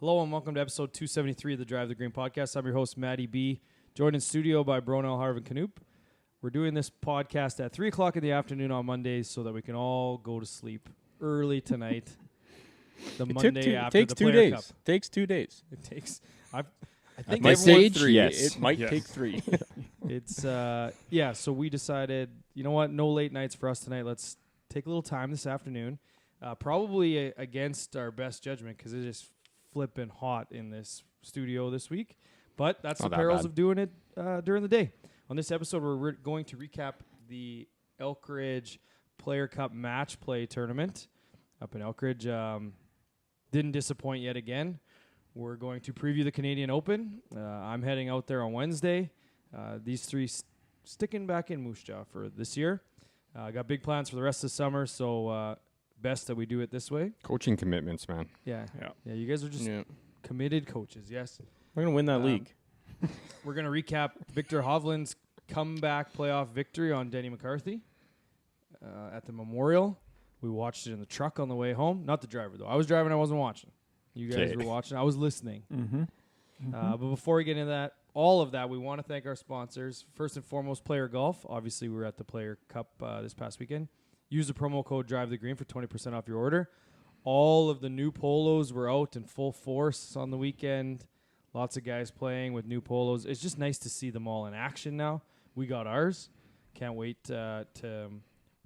Hello and welcome to episode 273 of the Drive the Green podcast. I'm your host, Matty B., joined in studio by Bronell Harvin Canoop. We're doing this podcast at 3 o'clock in the afternoon on Mondays so that we can all go to sleep early tonight. Monday after takes the 2 PLYR days. Cup. Takes 2 days. It takes... I think Might everyone... take 3. Yes. It might Yes. take 3. It's, yeah, so we decided, you know what, no late nights for us tonight. Let's take a little time this afternoon. Probably against our best judgment because it is flipping hot in this studio this week. But that's the perils of doing it during the day. On this episode, we're going to recap the Elk Ridge PLYR Cup match play tournament up in Elk Ridge. Didn't disappoint yet again. We're going to preview the Canadian Open. I'm heading out there on Wednesday. These three sticking back in Moose Jaw for this year. Got big plans for the rest of the summer, so best that we do it this way. Coaching commitments, man. Yeah. You guys are just committed coaches, yes. We're going to win that league. We're going to recap Viktor Hovland's comeback playoff victory on Denny McCarthy at the Memorial. We watched it in the truck on the way home. Not the driver, though. I was driving. I wasn't watching. You guys were watching. I was listening. But before we get into all of that, we want to thank our sponsors. First and foremost, PLYR Golf. Obviously, we were at the PLYR Cup this past weekend. Use the promo code DriveTheGreen for 20% off your order. All of the new polos were out in full force on the weekend. Lots of guys playing with new polos. It's just nice to see them all in action now. We got ours. Can't wait to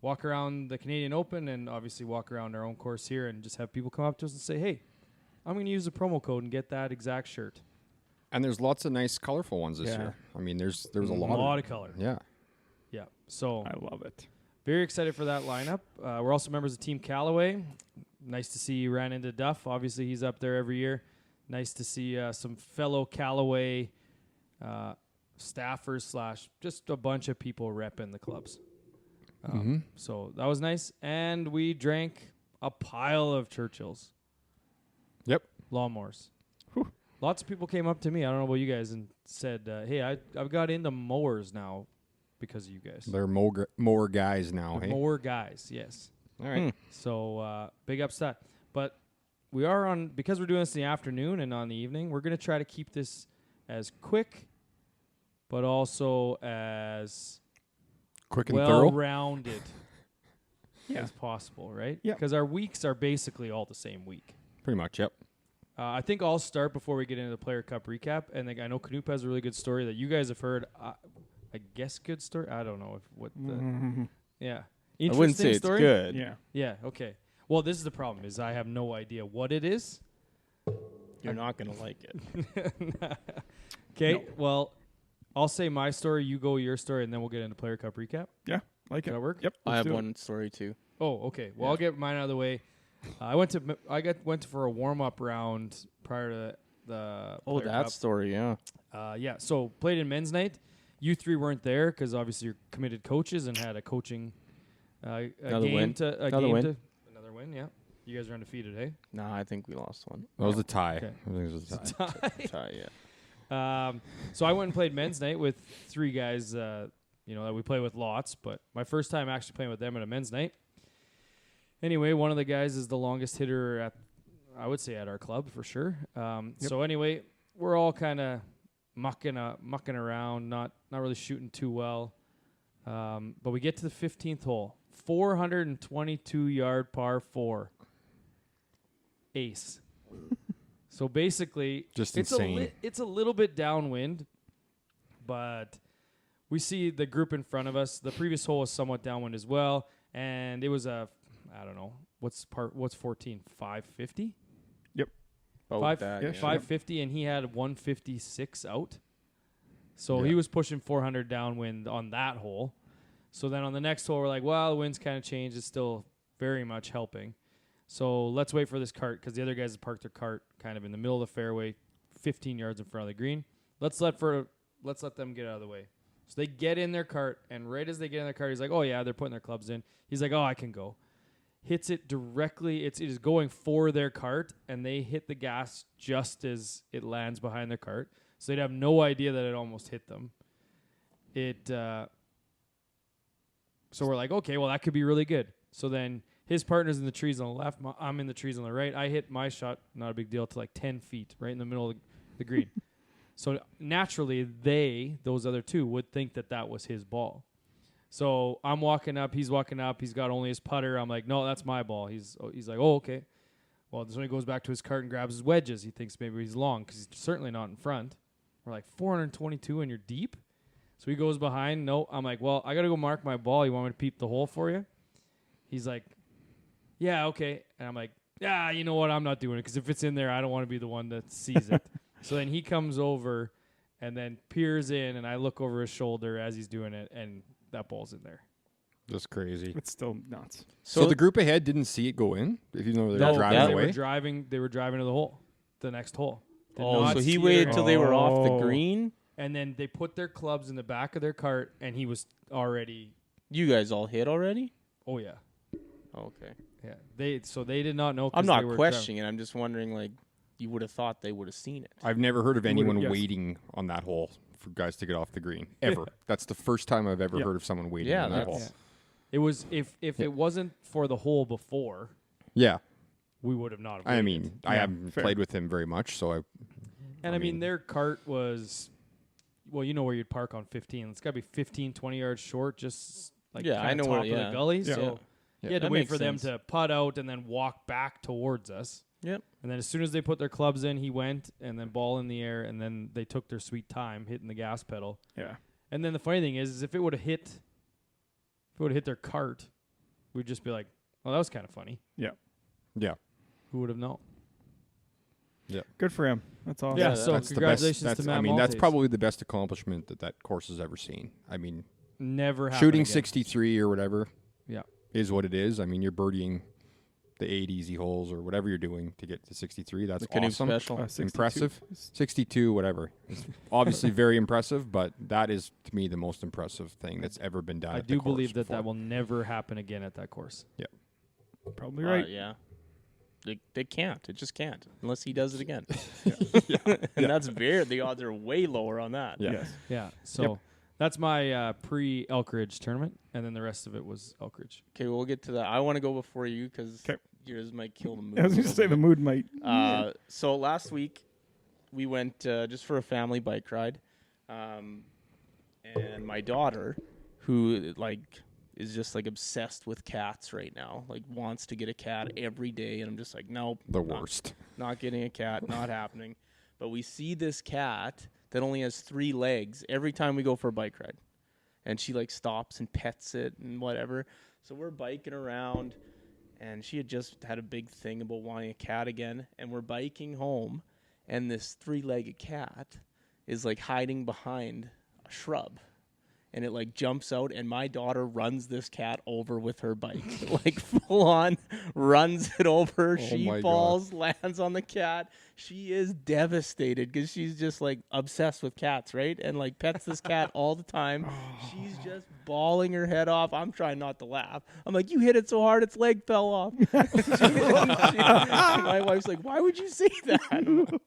walk around the Canadian Open and obviously walk around our own course here and just have people come up to us and say, hey, I'm going to use the promo code and get that exact shirt. And there's lots of nice, colorful ones this year. I mean, there's a lot of color. Yeah. Yeah. So I love it. Very excited for that lineup. We're also members of Team Callaway. Nice to see you ran into Duff. Obviously, he's up there every year. Nice to see some fellow Callaway staffers / just a bunch of people repping the clubs. So that was nice. And we drank a pile of Churchills. Yep. Lawnmowers. Lots of people came up to me, I don't know about you guys, and said, hey, I've got into mowers now because of you guys. They're more guys now, hey? More guys, yes. All right. So big ups to that. But we are on, because we're doing this in the afternoon and on the evening, we're going to try to keep this as quick, but also as quick and thorough, well-rounded as possible, right? Yeah. Because our weeks are basically all the same week. Pretty much, yep. I think I'll start before we get into the PLYR Cup recap. And I know Canoop has a really good story that you guys have heard. I guess good story. I don't know yeah. I wouldn't say story? It's good. Yeah. Okay. Well, this is the problem: is I have no idea what it is. You're not gonna like it. Okay. No. Well, I'll say my story. You go your story, and then we'll get into PLYR Cup recap. Yeah, like Does it. that work? Yep. I have one story too. Oh, okay. Well, I'll get mine out of the way. I went for a warm-up round prior to the PLYR Cup. Story, yeah. So played in men's night. You three weren't there because obviously you're committed coaches and had a coaching Another win. Another win, yeah. You guys are undefeated, hey? Nah, I think we lost one. That was a tie. Okay. I think it was a tie. Tie, yeah. So I went and played men's night with three guys, that we play with lots, but my first time actually playing with them at a men's night. Anyway, one of the guys is the longest hitter at our club for sure. So anyway, we're all kind of mucking around, not really shooting too well. But we get to the 15th hole, 422-yard par 4, ace. So basically, just insane. It's a little bit downwind, but we see the group in front of us. The previous hole was somewhat downwind as well, and it was I don't know. What's 14? 550? Yep. 550, and he had 156 out. So he was pushing 400 downwind on that hole. So then on the next hole, we're like, well, the wind's kind of changed. It's still very much helping. So let's wait for this cart because the other guys have parked their cart kind of in the middle of the fairway, 15 yards in front of the green. Let's let them get out of the way. So they get in their cart, and right as they get in their cart, he's like, oh, yeah, they're putting their clubs in. He's like, oh, I can go. Hits it directly. It is going for their cart, and they hit the gas just as it lands behind their cart. So they'd have no idea that it almost hit them. So we're like, okay, well, that could be really good. So then his partner's in the trees on the left. I'm in the trees on the right. I hit my shot, not a big deal, to like 10 feet, right in the middle of the green. So naturally, those other two, would think that was his ball. So I'm walking up. He's walking up. He's got only his putter. I'm like, no, that's my ball. He's like, oh, okay. Well, this when he goes back to his cart and grabs his wedges. He thinks maybe he's long because he's certainly not in front. We're like 422 and you're deep. So he goes behind. No, I'm like, well, I got to go mark my ball. You want me to peep the hole for you? He's like, yeah, okay. And I'm like, yeah, you know what? I'm not doing it because if it's in there, I don't want to be the one that sees it. So then he comes over and then peers in, and I look over his shoulder as he's doing it, and that ball's in there. That's crazy. It's still nuts. So the group ahead didn't see it go in? If you know they were driving away? They were driving to the hole, the next hole. So he waited till they were off the green? And then they put their clubs in the back of their cart, and he was already... You guys all hit already? Oh, yeah. Okay. Yeah. They did not know. I'm not questioning it. I'm just wondering, like, you would have thought they would have seen it. I've never heard of anyone waiting on that hole for guys to get off the green, ever. That's the first time I've ever heard of someone waiting on that hole. Yeah. It was, if it wasn't for the hole before... Yeah. We would have not have waited. I mean, I haven't played with him very much, so I mean, their cart was... Well, you know where you'd park on 15. It's got to be 15, 20 yards short, just like I know top of the gully. Yeah. So you had to wait for them to putt out and then walk back towards us. Yep. And then as soon as they put their clubs in, he went and then ball in the air, and then they took their sweet time hitting the gas pedal. Yeah. And then the funny thing is if it would have hit their cart, we'd just be like, "Well, that was kind of funny." Yeah. Yeah. Who would have known? Yeah. Good for him. That's awesome. Yeah, so that's congratulations to Matt Maltese. That's probably the best accomplishment that course has ever seen. I mean, never happened shooting again. 63 or whatever is what it is. I mean, you're birdieing the 8 easy holes or whatever you're doing to get to 63. That's awesome. Impressive. 62, whatever. It's obviously very impressive, but that is, to me, the most impressive thing that's ever been done. I do believe that will never happen again at that course. Yeah. Probably right. Yeah. They can't. It just can't unless he does it again. And that's the odds are way lower on that. Yeah. Yes. Yeah. So that's my pre-Elk Ridge tournament, and then the rest of it was Elk Ridge. Okay, we'll get to that. I want to go before you because yours might kill the mood. I was going to say the mood might. So last week we went just for a family bike ride, and my daughter, who is just obsessed with cats right now, wants to get a cat every day, and I'm just like, nope, worst. Not getting a cat, not happening. But we see this cat that only has 3 legs every time we go for a bike ride, and she stops and pets it and whatever. So we're biking around, and she had just had a big thing about wanting a cat again, and we're biking home, and this 3-legged cat is hiding behind a shrub. And it jumps out, and my daughter runs this cat over with her bike, full on, runs it over. She falls, lands on the cat. She is devastated because she's just obsessed with cats, right? And pets this cat all the time. She's just bawling her head off. I'm trying not to laugh. I'm like, you hit it so hard, its leg fell off. My wife's like, why would you say that?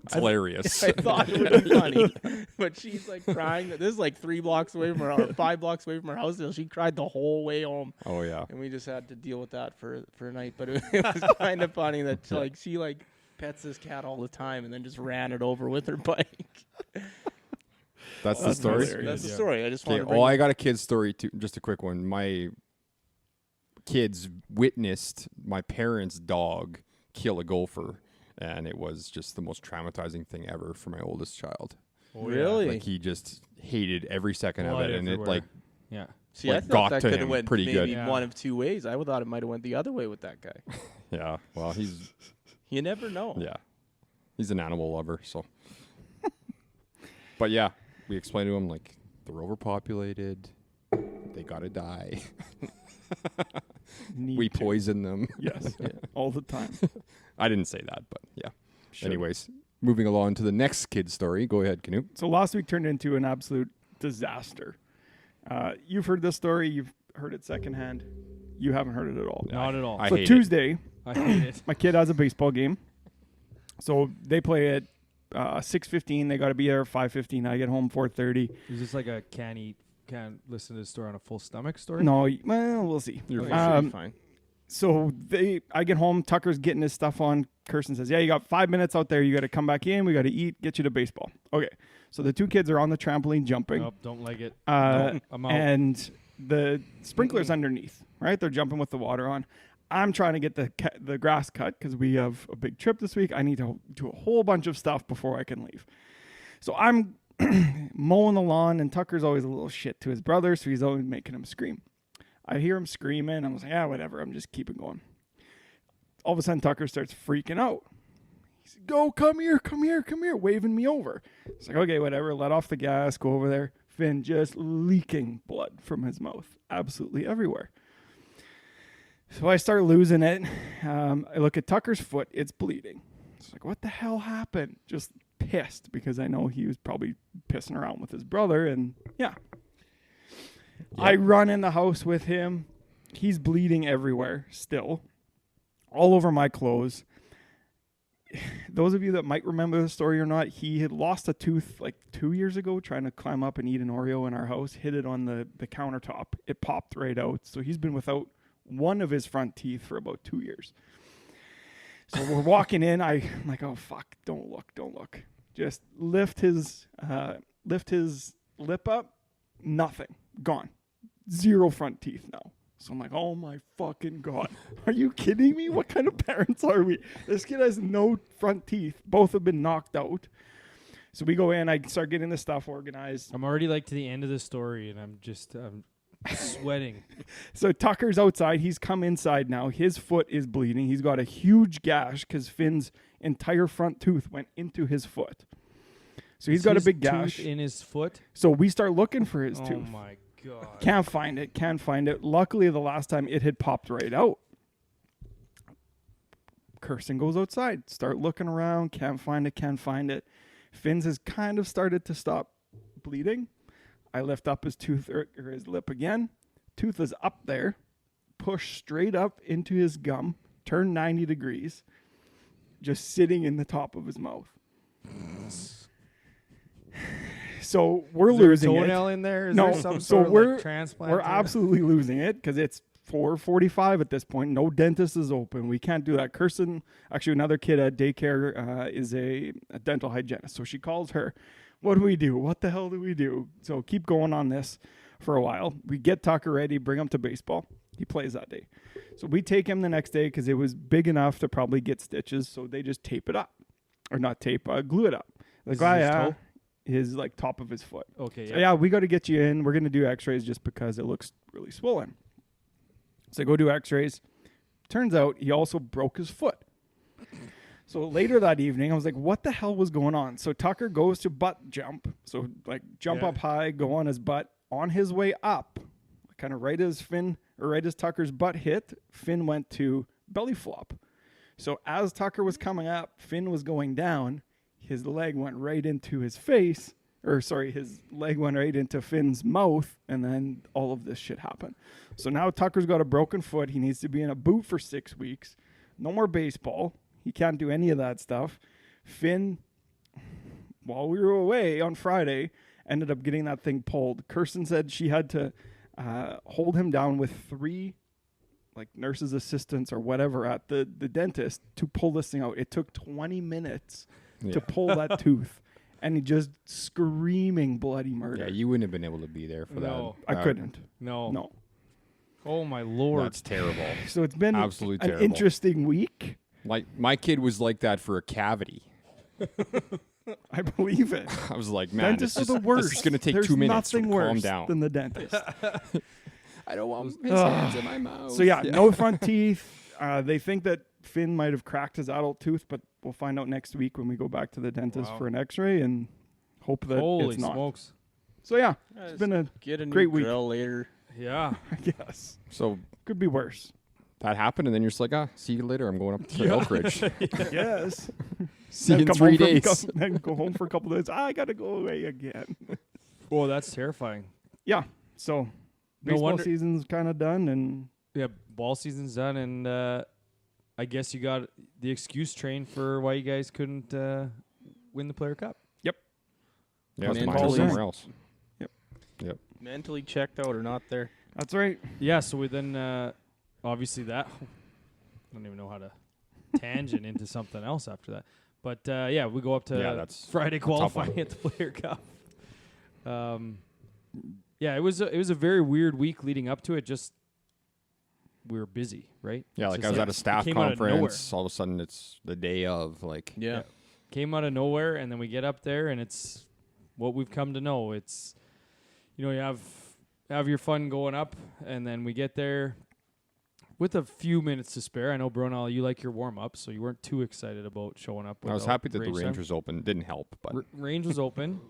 It's hilarious. I thought it would be funny, but she's crying. This is 3 blocks away from her, or 5 blocks away from her house. She cried the whole way home. Oh yeah. And we just had to deal with that for a night. But it was kind of funny that she pets this cat all the time, and then just ran it over with her bike. That's the story. That's the story. I just wanted to bring I got a kid's story too. Just a quick one. My kids witnessed my parents' dog kill a gopher, and it was just the most traumatizing thing ever for my oldest child. Oh, really? He just hated every second of it, and everywhere. it yeah. See, I thought that could have went pretty maybe good. one of 2 ways. I thought it might have went the other way with that guy. Yeah. Well, You never know. Yeah. He's an animal lover, so. But yeah, we explained to him they're overpopulated. They gotta die. We poison them. Yes. All the time. I didn't say that, but yeah. Anyways, moving along to the next kid story. Go ahead, Canute. So last week turned into an absolute disaster. You've heard this story. You've heard it secondhand. You haven't heard it at all. Not at all. I So hate Tuesday, I hate it. my kid has a baseball game. So they play at 6:15. They got to be there at 5:15. I get home 4:30. Is this a can't listen to the story on a full stomach story? No, well, we'll see. You're Fine. So I get home. Tucker's getting his stuff on. Kirsten says, "Yeah, you got 5 minutes out there. You got to come back in. We got to eat. Get you to baseball." Okay. So the two kids are on the trampoline jumping. Nope, don't like it. I'm out. And the sprinkler's underneath. Right, they're jumping with the water on. I'm trying to get the grass cut because we have a big trip this week. I need to do a whole bunch of stuff before I can leave. So I'm mowing the lawn, and Tucker's always a little shit to his brother, so he's always making him scream. I hear him screaming. I'm like, yeah, whatever. I'm just keeping going. All of a sudden, Tucker starts freaking out. He's like, "Go, come here, waving me over." It's like, okay, whatever. Let off the gas, go over there. Finn just leaking blood from his mouth, absolutely everywhere. So I start losing it. I look at Tucker's foot. It's bleeding. It's like, what the hell happened? Just pissed because I know he was probably pissing around with his brother. And yeah. Yep. I run in the house with him. He's bleeding everywhere still. All over my clothes. Those of you that might remember the story or not, he had lost a tooth like 2 years ago trying to climb up and eat an Oreo in our house. Hit it on the countertop. It popped right out. So he's been without one of his front teeth for about 2 years. So we're walking in. I'm like, oh, fuck. Don't look. Just lift his lip up. Nothing. Gone. 0 front teeth now. So I'm like, oh my fucking God. Are you kidding me? What kind of parents are we? This kid has no front teeth. Both have been knocked out. So we go in. I start getting the stuff organized. I'm already like to the end of the story, and I'm sweating. So Tucker's outside. He's come inside now. His foot is bleeding. He's got a huge gash because Finn's entire front tooth went into his foot. So he's got a big gash in his foot. So we start looking for his tooth. Oh my God. Can't find it. Luckily, the last time it had popped right out. Kirsten goes outside. Start looking around. Can't find it. Finn's has kind of started to stop bleeding. I lift up his tooth or his lip again. Tooth is up there. Push straight up into his gum. Turn 90 degrees. Just sitting in the top of his mouth. So we're losing it. Is there a toenail in there? Is no, there some sort of like transplant? We're absolutely losing it because it's 4:45 at this point. No dentist is open. We can't do that. Kirsten, actually another kid at daycare is a dental hygienist. So she calls her. What do we do? What the hell do we do? So keep going on this for a while. We get Tucker ready, bring him to baseball. He plays that day. So we take him the next day because it was big enough to probably get stitches. So they just tape it up. Or not tape, glue it up. The guy, his like top of his foot. Okay. So, yeah, we got to get you in. We're going to do x-rays just because it looks really swollen. So go do x-rays. Turns out he also broke his foot. So later that evening, I was like, what the hell was going on? So Tucker goes to butt jump. So like jump up high, go on his butt. On his way up, kind of right as Tucker's butt hit, Finn went to belly flop. So as Tucker was coming up, Finn was going down. His leg went right into his face. His leg went right into Finn's mouth, and then all of this shit happened. So now Tucker's got a broken foot. He needs to be in a boot for 6 weeks. No more baseball. He can't do any of that stuff. Finn, while we were away on Friday, ended up getting that thing pulled. Kirsten said she had to hold him down with 3 like nurses' assistants or whatever at the dentist to pull this thing out. It took 20 minutes to pull that tooth. And he just screaming bloody murder. Yeah, you wouldn't have been able to be there for that. I couldn't. No. Oh, my Lord. That's terrible. So it's been absolutely an terrible. Interesting week. Like, my kid was like that for a cavity. I believe it. I was like, man, dentists are the worst. This is going to take There's 2 minutes. Nothing calm worse down. than the dentist. I don't want his hands in my mouth. So yeah, no front teeth. They think that Finn might have cracked his adult tooth, but we'll find out next week when we go back to the dentist for an x-ray and hope that Holy it's not. Smokes. So yeah, it's been a great week. Grill later. Yeah. I guess. So could be worse. That happened, and then you're just like, see you later. I'm going up to Elk Ridge. Yes. See you in 3 days. Then go home for a couple of days. I got to go away again. Well, that's terrifying. Yeah. So baseball season's kind of done, and ball season's done, and I guess you got the excuse train for why you guys couldn't win the PLYR Cup. Yep. Yeah, it's mine somewhere else. Yep. Mentally checked out or not there. That's right. Yeah. So we then obviously don't even know how to tangent into something else after that. But yeah, we go up to that's Friday qualifying at the PLYR Cup. Yeah, it was a very weird week leading up to it. Just we were busy, right? Yeah, like I was at a staff conference. All of a sudden, it's the day of. Like, yeah, came out of nowhere, and then we get up there, and it's what we've come to know. It's, you know, you have your fun going up, and then we get there with a few minutes to spare. I know, Brunel, you like your warm up, so you weren't too excited about showing up. I was happy that the range was open. Didn't help, but range was open.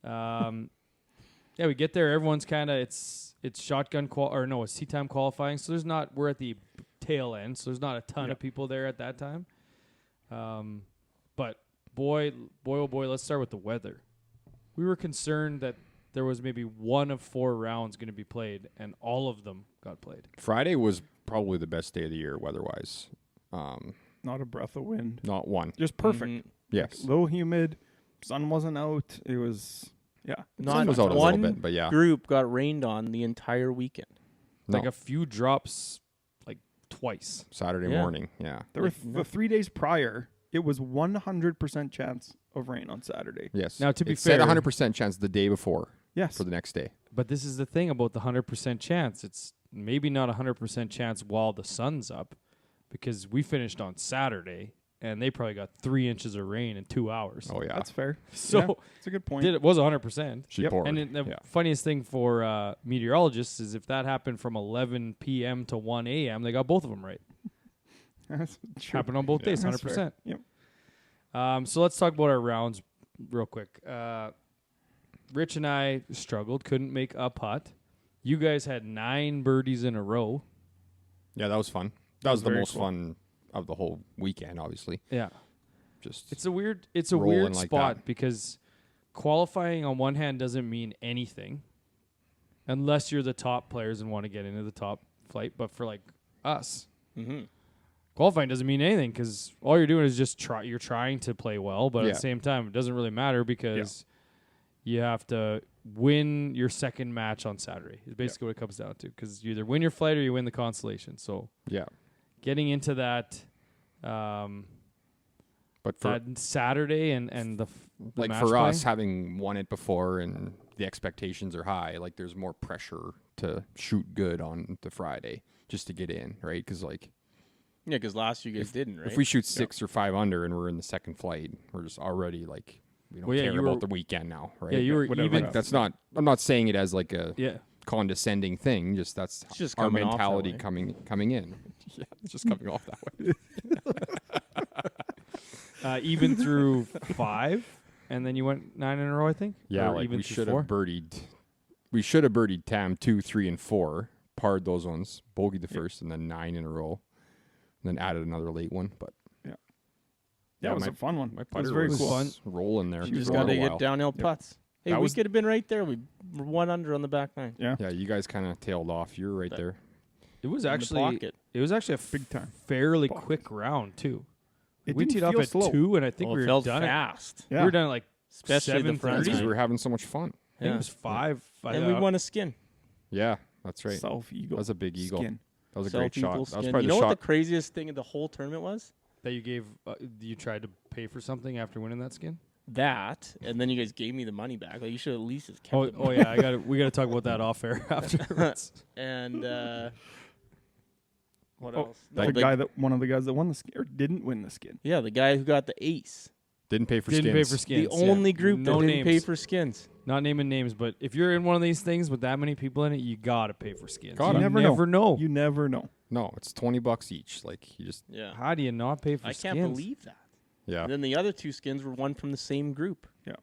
Yeah, we get there. Everyone's kind of it's shotgun it's tea time qualifying. So we're at the tail end. So there's not a ton of people there at that time. But boy, oh boy, let's start with the weather. We were concerned that there was maybe one of 4 rounds going to be played, and all of them got played. Friday was probably the best day of the year weather-wise. Not a breath of wind. Not one. Just perfect. Mm-hmm. Yes. Like, low humid. Sun wasn't out. It was, Sun was out a little bit, but yeah. Group got rained on the entire weekend. Like a few drops, like twice. Saturday morning, yeah. There were the 3 days prior, it was 100% chance of rain on Saturday. Yes. Now, to be fair, said 100% chance the day before. Yes. For the next day. But this is the thing about the 100% chance. It's maybe not 100% chance while the sun's up, because we finished on Saturday, and they probably got 3 inches of rain in 2 hours. Oh, yeah. That's fair. So it's a good point. It was 100%. She poured. And the funniest thing for meteorologists is if that happened from 11 p.m. to 1 a.m., they got both of them right. That's true. Happened on both days, 100%. Yep. So let's talk about our rounds real quick. Rich and I struggled, couldn't make a putt. You guys had 9 birdies in a row. Yeah, that was fun. That was the most fun of the whole weekend, obviously. Yeah. It's a weird like spot that. because qualifying on one hand doesn't mean anything unless you're the top players and want to get into the top flight. But for like us, qualifying doesn't mean anything because all you're doing is just you're trying to play well, but at the same time, it doesn't really matter because you have to win your second match on Saturday. Is basically what it comes down to, because you either win your flight or you win the consolation. So getting into that, but for that Saturday and the like match for play? us having won it before and the expectations are high, like there's more pressure to shoot good on the Friday just to get in, right? Because like. Yeah, because last year you guys didn't, right? If we shoot 6 or 5 under and we're in the second flight, we're just already like we don't care about the weekend now, right? Yeah, you were even. Like, that's not. I'm not saying it as like a condescending thing. Just that's just our mentality coming in. Yeah, it's just coming off that way. Even through 5, and then you went 9 in a row, I think. Yeah, or like even we should 4? have birdied. We should have birdied Tam 2, 3, and 4. Parred those ones, bogeyed the first, and then 9 in a row. And then added another late one, but it was a fun one. My putter was very cool. cool. Rolling there. You just got to get downhill putts. Hey, that we could have been right there. We were 1 under on the back 9. Yeah, you guys kind of tailed off. You were right there. It was actually a big time, fairly quick round too. We teed off at slow. 2, and I think we were done fast. We were done at like Especially the front. Because we were having so much fun. I think it was 5. And we won a skin. Yeah, that's right. Self eagle. That was a big eagle. Skin. That was a great shot. That was Skin. probably You the know shot. what the craziest thing of the whole tournament was? That you gave, you tried to pay for something after winning that skin. That, and then you guys gave me the money back. Like you should at least have kept it. Oh yeah, we got to talk about that off air afterwards. And what else? One of the guys that won the skin or didn't win the skin. Yeah, the guy who got the ace. Didn't pay for skins. The only group that didn't pay for skins. Not naming names, but if you're in one of these things with that many people in it, you gotta pay for skins. You never know. You never know. No, it's $20 each. Like you just. Yeah. How do you not pay for skins? I can't believe that. Yeah. And then the other 2 skins were one from the same group. Yeah.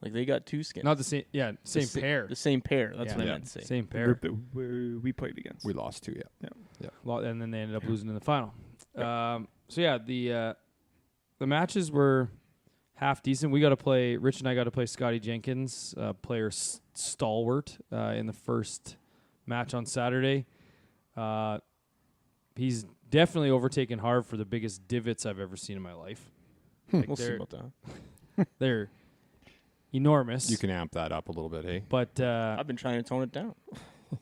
Like they got 2 skins. Not the same. Yeah, same pair. The same pair. That's what I meant to say. Same The pair. group that we played against. We lost 2. Yeah. And then they ended up losing in the final. So yeah, the matches were half decent. We got to play. Rich and I got to play Scotty Jenkins, player stalwart, in the first match on Saturday. He's definitely overtaken Harv for the biggest divots I've ever seen in my life. We'll see about that. They're enormous. You can amp that up a little bit, hey? But I've been trying to tone it down.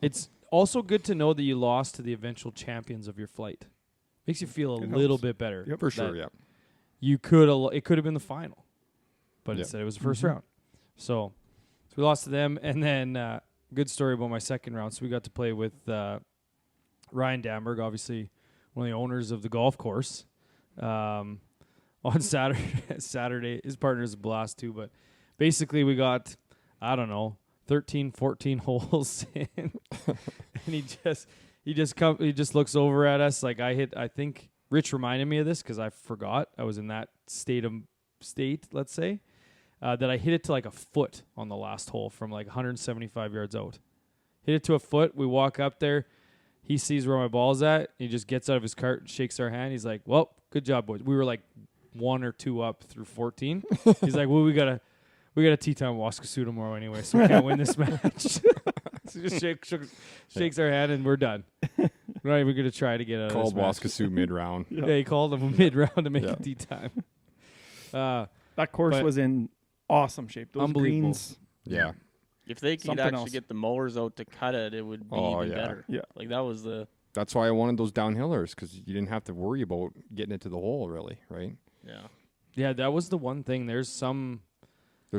It's also good to know that you lost to the eventual champions of your flight. Makes you feel a little bit better. Yep. For sure, yeah. It could have been the final, but instead it was the first round. So we lost to them, and then good story about my second round. So we got to play with Ryan Damberg, obviously one of the owners of the golf course. On Saturday, his partner's a blast too, but basically we got, I don't know, 13, 14 holes in, and he just looks over at us like I think Rich reminded me of this because I forgot I was in that state, let's say, that I hit it to like a foot on the last hole from like 175 yards out. Hit it to a foot. We walk up there. He sees where my ball's at. He just gets out of his cart and shakes our hand. He's like, well, good job, boys. We were like 1 or 2 up through 14. He's like, well, we got a tee time Waskesiu tomorrow anyway, so we can't win this match. So just shakes our hand, and we're done. We're not even going to try to get out called of this Waskesiu mid-round. Yeah, he called him mid-round to make a tee time. That course was in awesome shape. Those greens. Yeah. If they could actually get the mowers out to cut it, it would be even better. Yeah. Like that was the... That's why I wanted those downhillers, because you didn't have to worry about getting it to the hole, really, right? Yeah. Yeah, that was the one thing. There's a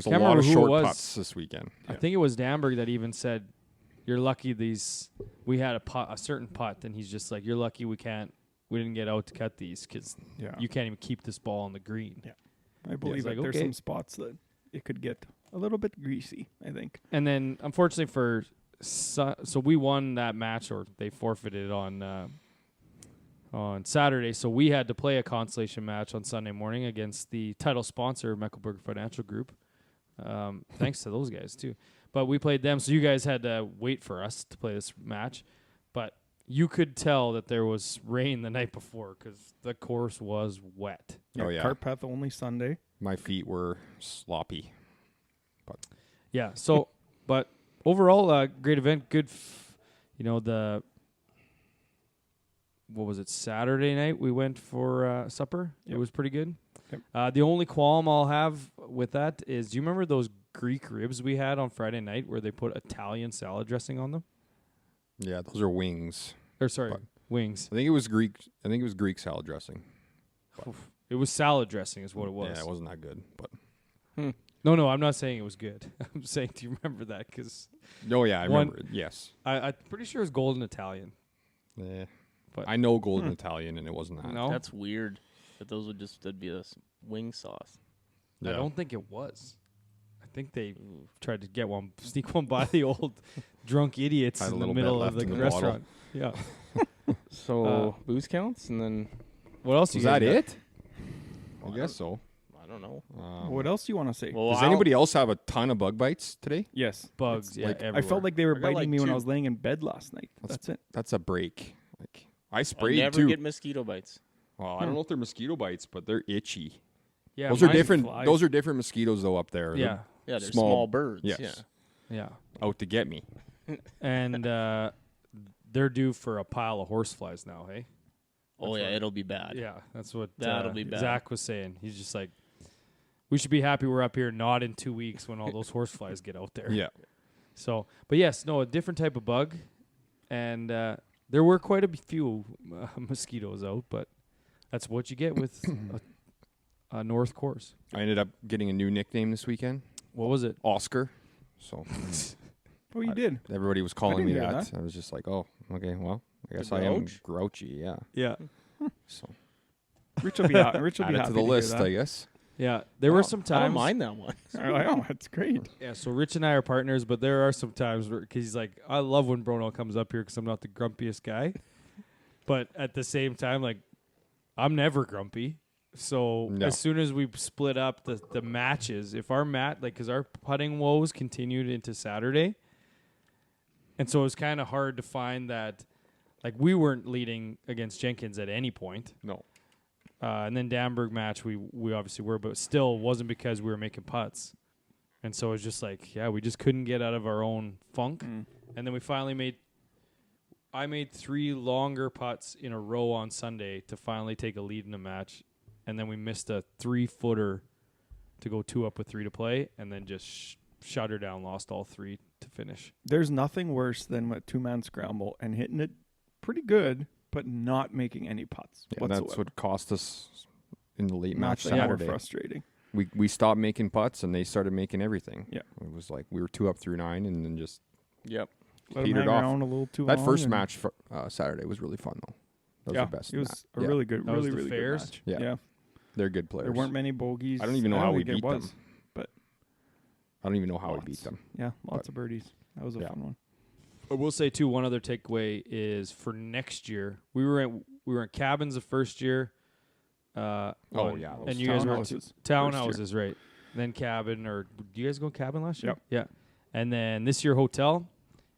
lot of short putts this weekend. I think it was Damberg that even said, you're lucky we had a certain putt, and he's just like, you're lucky we didn't get out to cut these, because you can't even keep this ball on the green. Yeah. I believe there's some spots that it could get a little bit greasy, I think. And then, unfortunately so we won that match, or they forfeited on Saturday. So we had to play a consolation match on Sunday morning against the title sponsor, Mecklenburg Financial Group. Thanks to those guys too. But we played them, so you guys had to wait for us to play this match. But you could tell that there was rain the night before because the course was wet. Oh yeah, cart path only Sunday. My feet were sloppy. But yeah, so but overall, great event. Good, what was it? Saturday night we went for supper. Yep. It was pretty good. Yep. The only qualm I'll have with that is, do you remember those Greek ribs we had on Friday night where they put Italian salad dressing on them? Yeah, those are wings. Wings. I think it was Greek salad dressing. It was salad dressing is what it was. Yeah, it wasn't that good, but No, I'm not saying it was good. I'm saying, do you remember that? I remember it. Yes. I'm pretty sure it was golden Italian. Yeah. But I know golden Italian, and it wasn't that. No? That's weird. That that'd be a wing sauce. Yeah. I don't think it was. I think they tried to sneak one by the old drunk idiots in the middle of the restaurant. Yeah. So booze counts, and then what else? Was that it? I guess so. I don't know. What else do you want to say? Well, does anybody else have a ton of bug bites today? Yes, bugs. I felt like they were biting me when I was laying in bed last night. That's it. That's a break. Like I sprayed never too. Get mosquito bites. Well, I don't know if they're mosquito bites, but they're itchy. Yeah, those are different. Those are different mosquitoes though up there. Yeah, they're small birds. Yes. Yeah. Out to get me. And they're due for a pile of horseflies now. Hey. It'll be bad. Yeah, that's what that'll be bad. Zach was saying. He's just like, we should be happy we're up here, not in 2 weeks when all those horseflies get out there. Yeah. So, but yes, a different type of bug, and there were quite a few mosquitoes out, but that's what you get with a North course. I ended up getting a new nickname this weekend. What was it? Oscar. So. Oh, you did. Everybody was calling me that. I was just like, oh, okay, well, I guess I am grouchy. Yeah. Yeah. So. Rich will be out. Rich will add be it to the list, I guess. Yeah, there were some times. I don't mind that one. Oh, that's great. Yeah, so Rich and I are partners, but there are some times because he's like, I love when Brono comes up here because I'm not the grumpiest guy. But at the same time, like, I'm never grumpy. So as soon as we split up the matches, if our because our putting woes continued into Saturday, and so it was kind of hard to find that, like, we weren't leading against Jenkins at any point. No. And then Damberg match, we obviously were, but still wasn't because we were making putts. And so it was just like, we just couldn't get out of our own funk. And then we finally I made 3 longer putts in a row on Sunday to finally take a lead in a match. And then we missed a 3-footer to go 2 up with 3 to play, and then just shut her down, lost all 3 to finish. There's nothing worse than a 2-man scramble and hitting it pretty good, but not making any putts whatsoever. That's what cost us in the late match Saturday. More frustrating. We stopped making putts, and they started making everything. Yeah. It was like we were 2 up through 9, and then just petered off. A little too that long first match for, Saturday was really fun, though. That was the best. It was a really good, really good match. Yeah. They're good players. There weren't many bogeys. I don't even know how we beat them. But I don't even know how we beat them. Yeah, lots of birdies. That was a fun one. I will say too, one other takeaway is for next year. We were in cabins the first year. And you guys were townhouses, right? Then cabin, or do you guys go cabin last year? Yep. Yeah. And then this year hotel.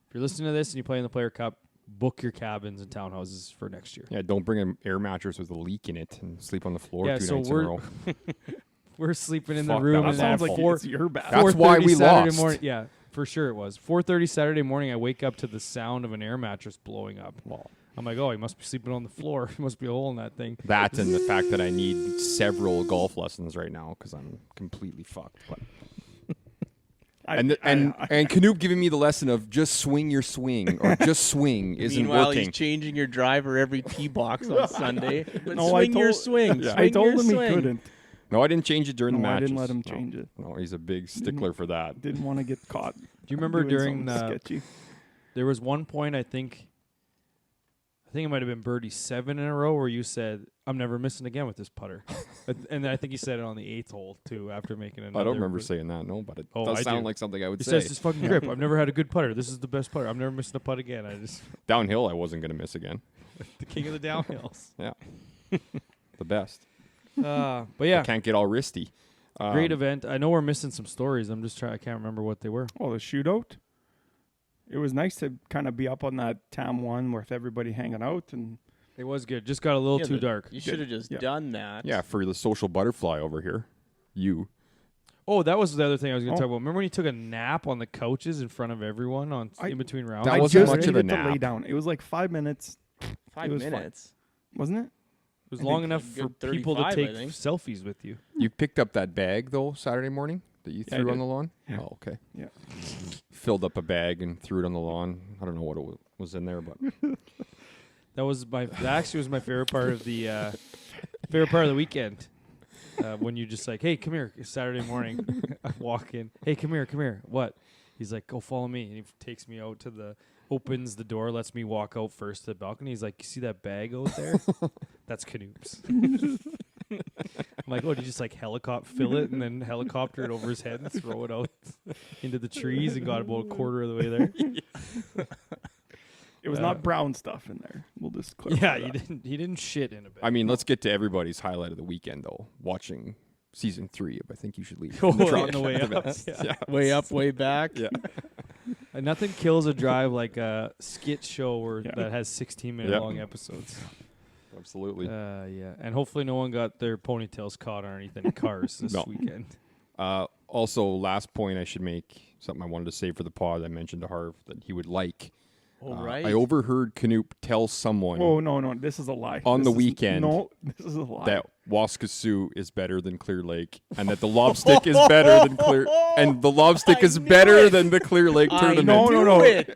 If you're listening to this and you play in the PLYR Cup, book your cabins and townhouses for next year. Yeah, don't bring an air mattress with a leak in it and sleep on the floor 2 nights in a row. We're sleeping in the room. That sounds like it's your bad. That's why we Saturday lost. Morning, yeah, for sure it was. 4:30 Saturday morning, I wake up to the sound of an air mattress blowing up. Well, I'm like, oh, he must be sleeping on the floor. There must be a hole in that thing. That and the fact that I need several golf lessons right now because I'm completely fucked. But and Canoop giving me the lesson of just swing your swing or just swing isn't Meanwhile, working. He's changing your driver every tee box on Sunday. But no, swing your swing. Yeah. I told him swing. he couldn't. No, I didn't change it during the matches. I didn't let him change it. No, he's a big stickler for that. Didn't want to get caught. Do you remember during sketchy? There was one point I think it might have been birdie 7 in a row where you said, "I'm never missing again with this putter," and then I think you said it on the 8th hole too after making another. I don't remember saying that, no, but it does sound like something I would say. He says, "Just fucking grip. I've never had a good putter. This is the best putter. I'm never missing a putt again." I just downhill. I wasn't going to miss again. The king of the downhills. Yeah, the best. But yeah, I can't get all wristy. Great event. I know we're missing some stories. I'm just trying. I can't remember what they were. Oh, the shootout. It was nice to kind of be up on that TAM 1 with everybody hanging out, and it was good. Just got a little too dark. You should have just done that. Yeah, for the social butterfly over here. Oh, that was the other thing I was going to talk about. Remember when you took a nap on the couches in front of everyone in between rounds? That wasn't much of a nap. To lay down. It was like 5 minutes. 5 minutes, wasn't it? It was long enough for people to take selfies with you. You picked up that bag though Saturday morning that you threw on the lawn. Yeah. Oh, okay. Yeah. Filled up a bag and threw it on the lawn. I don't know what it was in there, but that actually was my favorite part of the weekend. When you just like, hey, come here. It's Saturday morning. I walk in. Hey, come here. What? He's like, go follow me. And he takes me out opens the door, lets me walk out first to the balcony. He's like, you see that bag out there? That's Canoop's. I'm like, oh, did you just like fill it and then helicopter it over his head and throw it out into the trees and got about a quarter of the way there? It was not brown stuff in there. We'll just clarify. Yeah, he didn't shit in a bag. I mean, let's get to everybody's highlight of the weekend though. Watching season 3 of I Think You Should Leave. On the way up. Yeah. Way up, way back. Yeah. Nothing kills a drive like a skit show that has 16-minute long episodes. Absolutely. Yeah. And hopefully no one got their ponytails caught underneath any cars this weekend. Also, last point I should make, something I wanted to say for the pod, I mentioned to Harv that he would like. Right. I overheard Canoop tell someone. Oh, no. This is a lie. On the weekend. No, this is a lie. That Waskesiu is better than Clear Lake, and that the Lobstick is better than Clear, and the Lobstick is better than the Clear Lake tournament.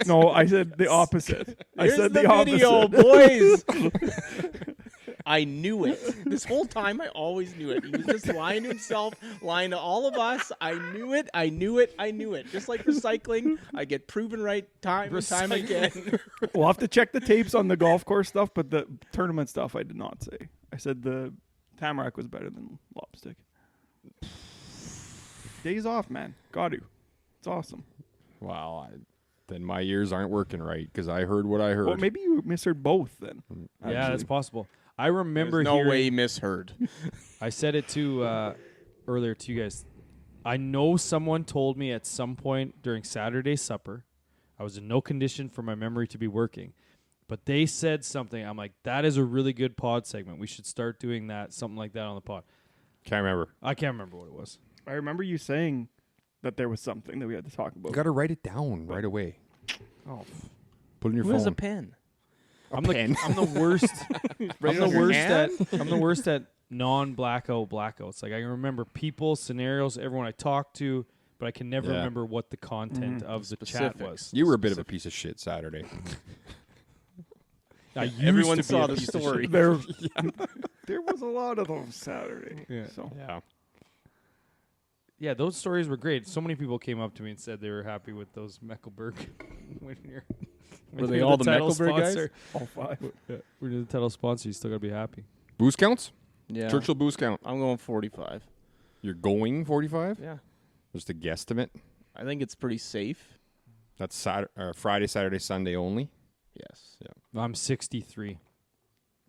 No. No, I said the opposite. I said the video, opposite. Boys. I knew it. This whole time, I always knew it. He was just lying to himself, lying to all of us. I knew it. Just like recycling, I get proven right time and time again. We'll have to check the tapes on the golf course stuff, but the tournament stuff I did not say. I said the Tamarack was better than Lobstick. Days off, man. Got to. It's awesome. Wow. Then my ears aren't working right because I heard what I heard. Well, maybe you misheard both then. Yeah, that's possible. I remember There's no way he misheard. I said it earlier to you guys. I know someone told me at some point during Saturday supper, I was in no condition for my memory to be working, but they said something. I'm like, that is a really good pod segment. We should start doing that, something like that on the pod. Can't remember. I can't remember what it was. I remember you saying that there was something that we had to talk about. You got to write it down right away. Oh, put it in your phone. Who has a pen? I'm the worst. I'm the worst at blackouts. Like I can remember people, scenarios, everyone I talked to, but I can never remember what the content of the chat was. You were a bit of a piece of shit Saturday. Everyone saw the story. There was a lot of those Saturday. Yeah. So. Yeah, those stories were great. So many people came up to me and said they were happy with those Mecklenburg. Were they all the Mecklenburg guys? All 5. We're the title sponsor. You still got to be happy. Booze counts? Yeah. Churchill booze count. I'm going 45. You're going 45? Yeah. Just a guesstimate? I think it's pretty safe. That's Friday, Saturday, Sunday only? Yes. Yeah. I'm 63.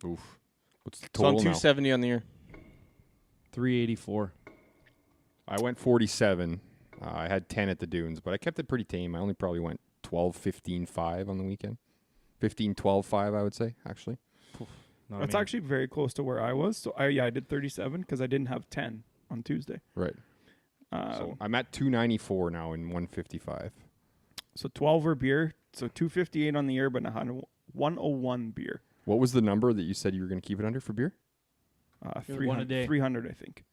Oof. What's the So I'm total 270 on the year. 384. I went 47. I had 10 at the Dunes, but I kept it pretty tame. I only probably went 12, 15, 5 on the weekend. 15, 12, 5, I would say, actually. That's actually very close to where I was. So I did 37 because I didn't have 10 on Tuesday. Right. So I'm at 294 now in 155. So 12 were beer. So 258 on the year, but 101 beer. What was the number that you said you were going to keep it under for beer? 300, one a day. 300, I think.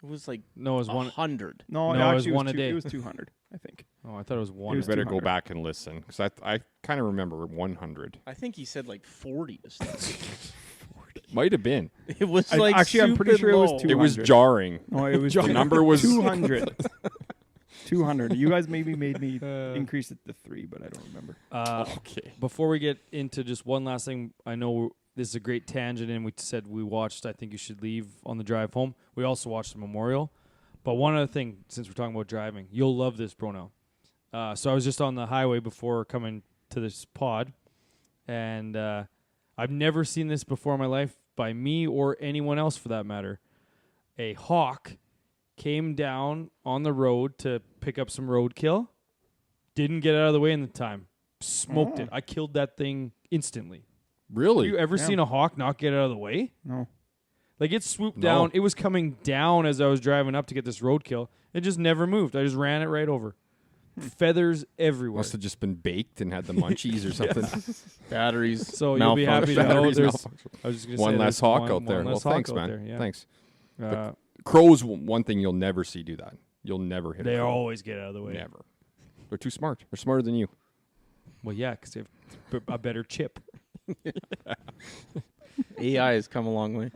It was like No, it was 100. No, No, it actually was one a day. It was 200, I think. Oh, I thought it was one. It You was better 200. go back and listen, because I kind of remember 100. I think he said like 40 to start. Might have been. It was like actually, I'm pretty sure it was low. 200. It was jarring. No, it was The number was 200. 200. You guys maybe made me increase it to 3, but I don't remember. Okay. Before we get into just one last thing, I know this is a great tangent, and we said we watched I Think You Should Leave on the drive home. We also watched the Memorial. But one other thing, since we're talking about driving, you'll love this, Bruno. So I was just on the highway before coming to this pod, and I've never seen this before in my life by me or anyone else for that matter. A hawk came down on the road to pick up some roadkill, didn't get out of the way in the time, smoked it. I killed that thing instantly. Really? Have you ever seen a hawk not get out of the way? No. Like, it swooped down. It was coming down as I was driving up to get this roadkill. It just never moved. I just ran it right over. Feathers everywhere. Must have just been baked and had the munchies or something. Batteries. So you'll be happy to know there's I was just gonna one say less there's hawk out there. Well, thanks, man. There, yeah. Thanks. Crows, one thing you'll never see do that. You'll never hit a They crow. always get out of the way. Never. They're too smart. They're smarter than you. Well, yeah, because they have a better chip. AI has come a long way.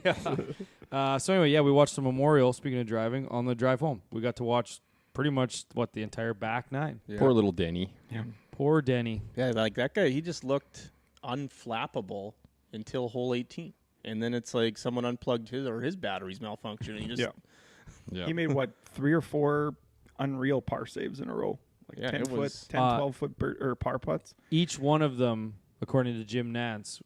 Yeah. So anyway, we watched the Memorial, speaking of driving, on the drive home. We got to watch pretty much, the entire back 9. Yeah. Poor little Denny. Yeah. Poor Denny. Yeah, like that guy, he just looked unflappable until hole 18. And then it's like someone unplugged his batteries malfunctioned. And he just Yeah. He made, 3 or 4 unreal par saves in a row? Like 10 foot, 10, 12 foot par putts? Each one of them, according to Jim Nantz,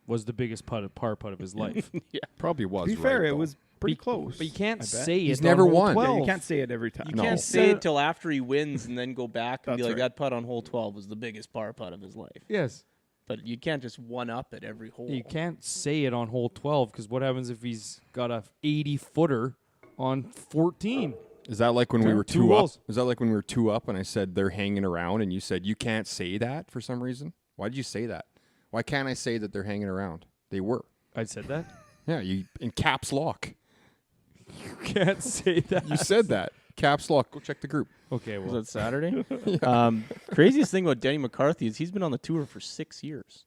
was the biggest par putt of his life. Probably was. To be fair, it was pretty close. But you can't I bet. say He's it. never on hole won. 12. Yeah, you can't say it every time. You No. can't say it till after he wins and then go back and be That's like, right. that putt on hole 12 was the biggest par putt of his life. Yes. But you can't just one-up at every hole. You can't say it on hole 12 because what happens if he's got a 80-footer on 14? Is that like when we were Two 2 up? holes. Is that like when we were 2 up and I said they're hanging around and you said you can't say that for some reason? Why did you say that? Why can't I say that they're hanging around? They were. I said that? Yeah, you in caps lock. You can't say that. You said that. Caps lock. Go check the group. Okay, Was well. that Saturday? Craziest thing about Denny McCarthy is he's been on the tour for 6 years.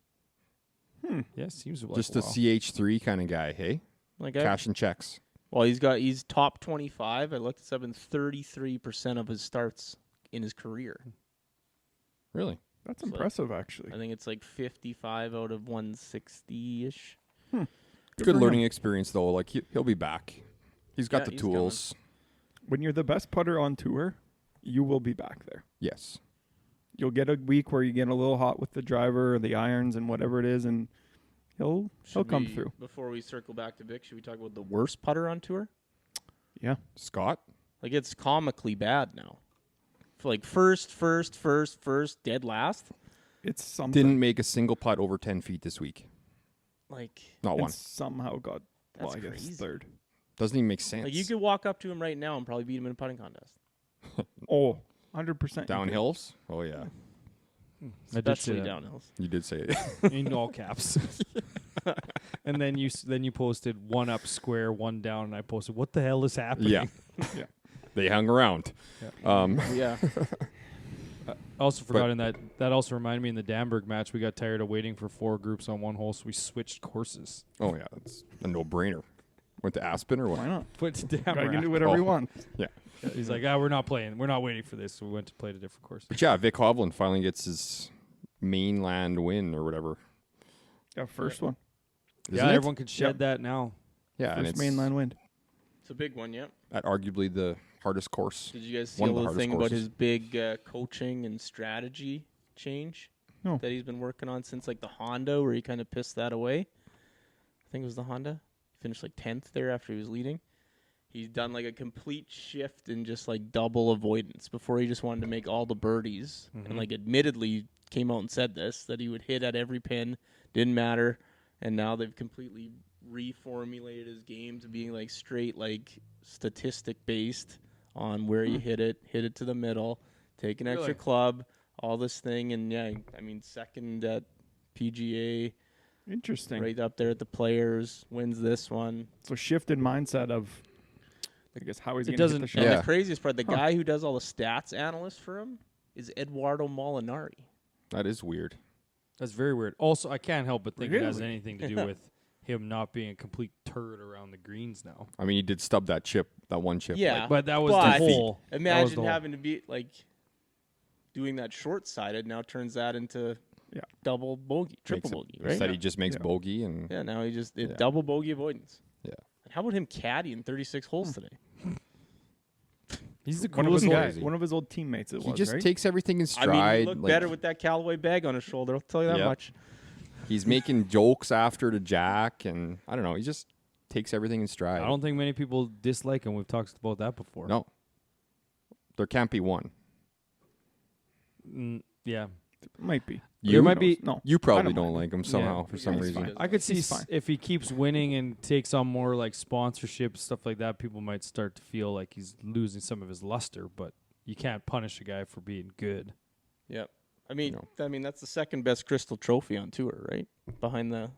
Yeah, seems like Just a CH3 kind of guy, hey? Like Cash and checks. Well, he's top 25. I looked this up in 33% of his starts in his career. Really? That's impressive, actually. I think it's like 55 out of 160-ish. Good learning experience, though. Like, he'll be back. He's got the he's tools. When you're the best putter on tour, you will be back there. Yes. You'll get a week where you get a little hot with the driver or the irons and whatever it is, and he'll come through. Before we circle back to Vic, should we talk about the worst putter on tour? Yeah. Scott? Like, it's comically bad now. For like first, dead last. It's something. Didn't make a single putt over 10 feet this week. Like, Not and one. somehow got, That's I guess, crazy. third. Doesn't even make sense. like you could walk up to him right now and probably beat him in a putting contest. Oh, 100%. Downhills? Oh, yeah. I did say Especially that. downhills. You did say it. In all caps. And then you posted 1 up square, 1 down, and I posted, what the hell is happening? Yeah. They hung around. Yeah. Also forgot in that also reminded me in the Danberg match, we got tired of waiting for 4 groups on one hole, so we switched courses. Oh, yeah. That's a no-brainer. Went to Aspen or what? Why not? Went to Danberg. I can do whatever you want. Yeah. He's like, we're not playing. We're not waiting for this. So we went to play at a different course. But yeah, Vic Hovland finally gets his mainland win or whatever. Yeah, first one. Isn't it? Everyone can shed that now. Yeah, and First it's mainland win. It's a big one, yeah. at arguably the hardest course. Did you guys see One a of the little hardest thing about courses. his big coaching and strategy change No. that he's been working on since like the Honda, where he kind of pissed that away? I think it was the Honda. He finished like 10th there after he was leading. He's done like a complete shift in just like double avoidance. Before he just wanted to make all the birdies, and like admittedly came out and said this, that he would hit at every pin, didn't matter. And now they've completely reformulated his game to being like straight like statistic based on where you hit it to the middle, take an extra club, all this thing. And yeah, I mean, second at PGA, Interesting. right up there at the Players, wins this one. So shifted mindset of, I guess, how he's It going to hit doesn't- the shot. And Yeah. the craziest part, the guy who does all the stats analyst for him is Eduardo Molinari. That is weird. That's very weird. Also, I can't help but think it has Really? anything to do with him not being a complete turd around the greens now. I mean, he did stub that one chip. Yeah. like, But that was But the whole. that was Imagine the whole- having to be like doing that short-sided now turns that into Yeah. double bogey, triple makes it- bogey, right? Instead, he just makes Yeah. bogey and Yeah, now he just Yeah. double bogey avoidance. Yeah. And how about him caddying 36 holes today? He's the One of his coolest old- guy. crazy. one of his old teammates. It he was just right. takes everything in I stride. mean, he looked like, better with that Callaway bag on his shoulder. I'll tell you that Yeah. much. He's making jokes after to Jack, and I don't know. He just takes everything in stride. I don't think many people dislike him. We've talked about that before. No. There can't be one. Yeah. Might be. There might be. No. You I probably don't don't mind like him somehow for some he's reason. fine. I could see He's fine. if he keeps winning and takes on more like sponsorships, stuff like that, people might start to feel like he's losing some of his luster, but you can't punish a guy for being good. Yep. I mean, No. that's the second best Crystal Trophy on tour, right? Behind the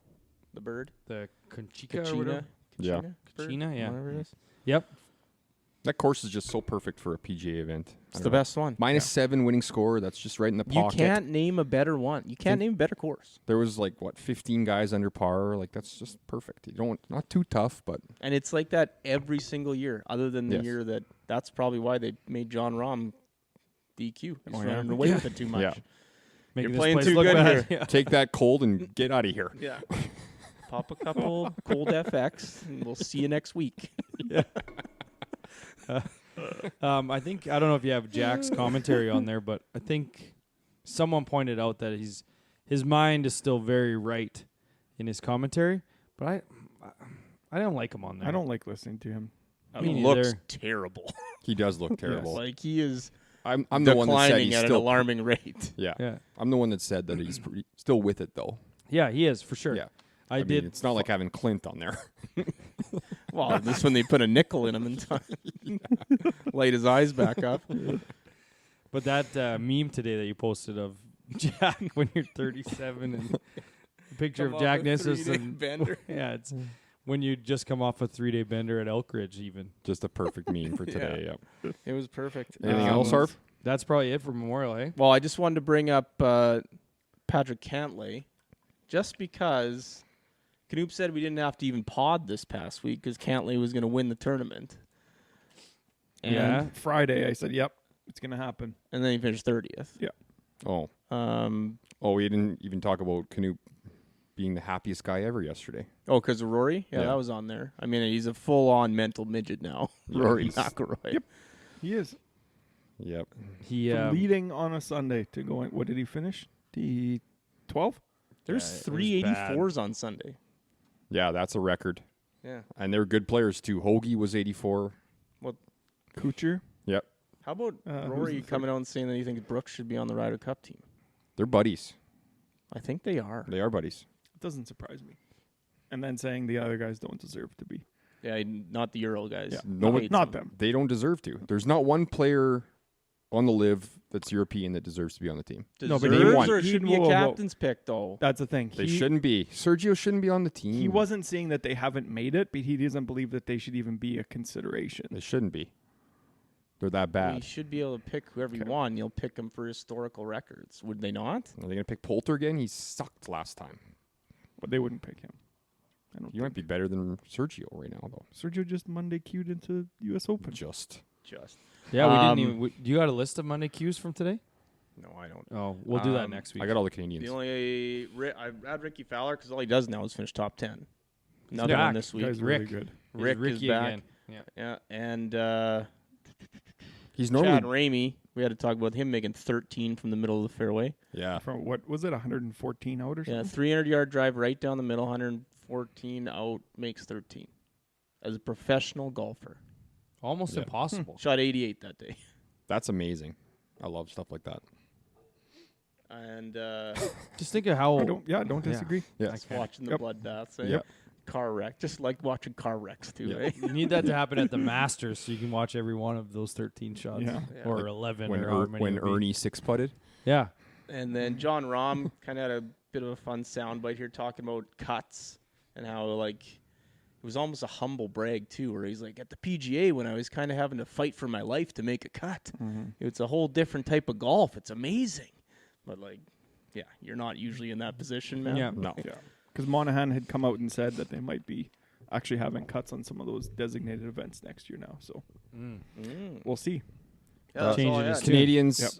bird. The Conchica or whatever? Yeah. Bird? Kachina, yeah. Whatever it is. Yep. That course is just so perfect for a PGA event. I It's don't the know. best one. -7 winning score. That's just right in the You pocket. can't name a better one. You can't name a better course. There was 15 guys under par. Like that's just perfect. You don't not too tough, but And it's like that every single year, other than the Yes. year that's probably why they made John Rahm DQ. He's Oh, yeah. running away with it too much. Yeah. Making You're this playing place too look good bad. here. Yeah. take that cold and get out of here. Yeah. Pop a couple cold FX, and we'll see you next week. I think I don't know if you have Jack's commentary on there, but I think someone pointed out that his mind is still very right in his commentary, but I don't like him on there. I don't like listening to him. Me He neither. looks terrible. He does look terrible. Like he is I'm the one that said declining he's at an still alarming rate. yeah. Yeah. I'm the one that said that he's still with it though. Yeah, he is for sure. Yeah. I mean, did. it's not like having Clint on there. Well, this when they put a nickel in him in time. Light his eyes back up. But that meme today that you posted of Jack when you're 37 and a picture of Jack Nissus and Bender. yeah, it's when you just come off a 3-day bender at Elk Ridge even. Just a perfect meme for today. Yeah. It was perfect. Anything else, Harv? That's probably it for Memorial, eh? Well, I just wanted to bring up Patrick Cantlay, just because Knoop said we didn't have to even pod this past week because Cantlay was going to win the tournament. And, Yeah. Friday, I said, "Yep, it's gonna happen." and then he finished 30th. Oh. Um, We didn't even talk about Canoop being the happiest guy ever yesterday. oh, because of Rory? Yeah, Yeah. that was on there. I mean, he's a full-on mental midget now. Yeah, Rory he's- McIlroy. Yep. He is Yep. He from leading on a Sunday to going. What did he finish? The 12. There's Yeah, it was 384s on Sunday. Yeah, that's a record. Yeah. And they're good players too. Hoagie was 84. Kuchar. Yep. How about Who's Rory the third? coming out and saying that he thinks Brooks should be on the Ryder Cup team? They're buddies. I think they are. They are buddies. It doesn't surprise me. And then saying the other guys don't deserve to be. Yeah, not the Euro guys. Yeah. No one- Not them. They don't deserve to. There's not one player on the live that's European that deserves to be on the team. No, but Deserves one. or it should be a Whoa, whoa, whoa. captain's pick, though. That's the thing. They shouldn't be. Sergio shouldn't be on the team. He wasn't saying that they haven't made it, but he doesn't believe that they should even be a consideration. They shouldn't be. They're that bad. You should be able to pick whoever you want. You'll pick them for historical records. Would they not? Are they going to pick Poulter again? He sucked last time. But they wouldn't pick him. He might be better than Sergio right now, though. Sergio just Monday queued into U.S. Open. Just. Yeah, we didn't even. Do you got a list of Monday cues from today? No, I don't. Oh, we'll do that next week. I got all the Canadians. The only I had Ricky Fowler because all he does now is finish top 10. Another one this week. Guy's really good. Rick is back. Again. Yeah, and he's normally Chad Ramey. We had to talk about him making 13 from the middle of the fairway. Yeah. From what was it, 114 out or something? Yeah, 300-yard drive right down the middle, 114 out, makes 13. As a professional golfer. Almost impossible. Shot 88 that day. That's amazing. I love stuff like that. And just think of how. Don't disagree. Yeah. Watching the bloodbaths. Eh? Yep. Car wreck. Just like watching car wrecks, too. Eh? You need that to happen at the Masters so you can watch every one of those 13 shots. Yeah. Or like 11 when, or however many when it would be. Ernie six-putted. Yeah. And then John Rahm kind of had a bit of a fun soundbite here talking about cuts and how, like, it was almost a humble brag, too, where he's like, at the PGA when I was kind of having to fight for my life to make a cut. Mm-hmm. It's a whole different type of golf. It's amazing. But, like, yeah, you're not usually in that position, man. Yeah. No. Yeah. Because Monahan had come out and said that they might be actually having cuts on some of those designated events next year now. So we'll see. Yeah, that's all I Changing had. Canadians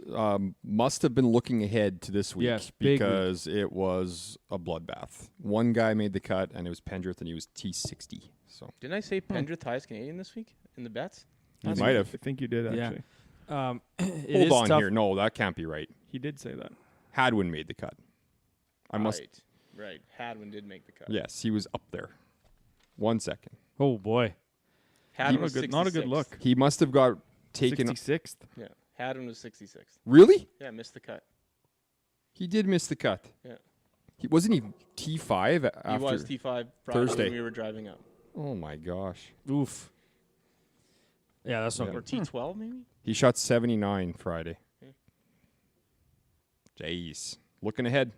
must have been looking ahead to this week Yes, big because it was a bloodbath. One guy made the cut, and it was Pendrith, and he was T60. So Didn't I say Pendrith highest Canadian this week in the bets? you might have. I think you did, actually. It Hold on tough. here. No, that can't be right. He did say that. Hadwin made the cut. I must. Right. Hadwin did make the cut. Yes, he was up there. 1 second. Oh, boy. Hadwin was Not a good 66th. He must have got taken. 66th. Yeah. Hadwin was 66th. Really? Yeah, missed the cut. He did miss the cut. Yeah. Wasn't he T5 after? He was T5 Friday Thursday. when we were driving up. Oh my gosh. Oof. Yeah, that's not Or good. T12 maybe? He shot 79 Friday. Jeez. Looking ahead.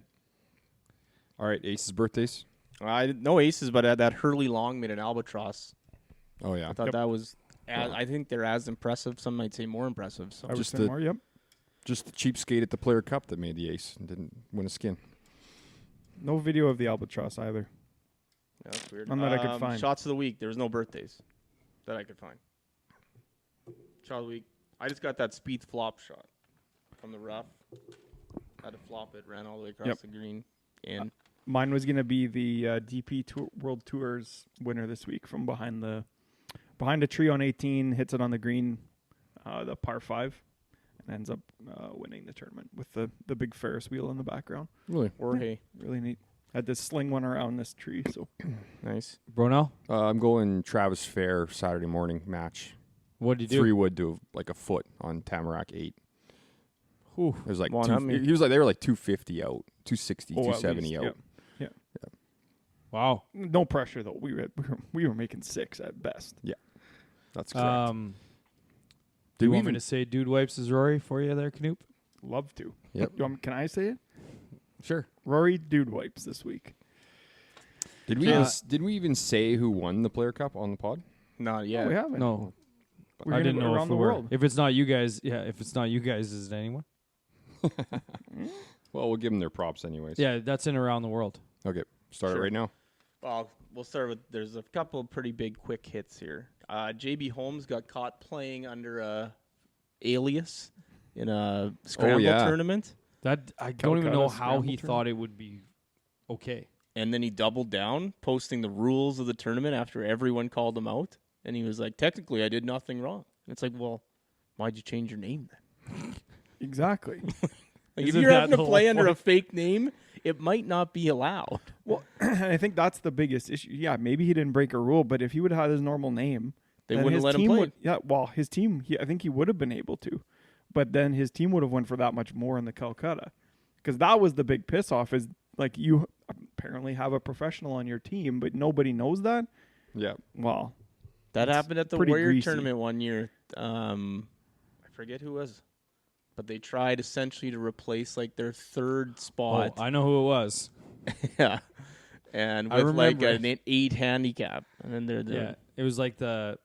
All right, Ace's birthdays. No aces, but that Hurley Long made an albatross. Oh yeah. I thought that was. I think they're as impressive. Some might say more impressive. So I would Just say the- more, yep. Just the cheapskate at the PLYR Cup that made the ace and didn't win a skin. No video of the albatross either. yeah, that's weird. None that I could find. Shots of the week. There was no birthdays that I could find. Shot of the week. I just got that Spieth flop shot from the rough. Had to flop it. Ran all the way across the green. In. Mine was going to be the DP World Tours winner this week from behind a tree on 18, hits it on the green, the par 5, and ends up winning the tournament with the big Ferris wheel in the background. Really? Jorge. Really neat. Had to sling one around this tree. So Nice. Brunel, I'm going Travis Fair Saturday morning match. what did you do? 3 wood to like a foot on Tamarack 8. Whew. It was like Well, I mean- he was like they were like 250 out, 260, at 270 least, out. yep. Wow. No pressure though. We were making 6 at best. That's correct. Do you want me to say dude wipes is Rory for you there, Knoop? Love to. Yep. Can I say it? Sure. Rory dude wipes this week. Did we even say who won the PLYR Cup on the pod? Not yet. No, we haven't. No. We're I gonna didn't go know around if the we were. world. If it's not you guys, if it's not you guys, is it anyone? Well, we'll give them their props anyways. Yeah, that's in around the world. Okay. Start it Sure. right now. Well, we'll start with. There's a couple of pretty big quick hits here. JB Holmes got caught playing under a alias in a scramble tournament, That I don't even know Calcutta how he scramble thought it would be okay. and then he doubled down, posting the rules of the tournament after everyone called him out, and he was like, "Technically, I did nothing wrong." And it's like, well, why'd you change your name then? Exactly. Like, if Isn't you're that having to the play whole under a point? fake name, it might not be allowed. Well, and I think that's the biggest issue. Yeah, maybe he didn't break a rule, but if he would have had his normal name, They then wouldn't his let him team play. well, his team, I think he would have been able to, but then his team would have won for that much more in the Calcutta, because that was the big piss off. Is like you apparently have a professional on your team, but nobody knows that. Yeah. Well, That It's happened at the pretty Warrior greasy. tournament one year. I forget who it was, but they tried essentially to replace like their third spot. Oh, I know who it was. Yeah, and I with like remember. an 8 handicap, and then they're Yeah, it was like the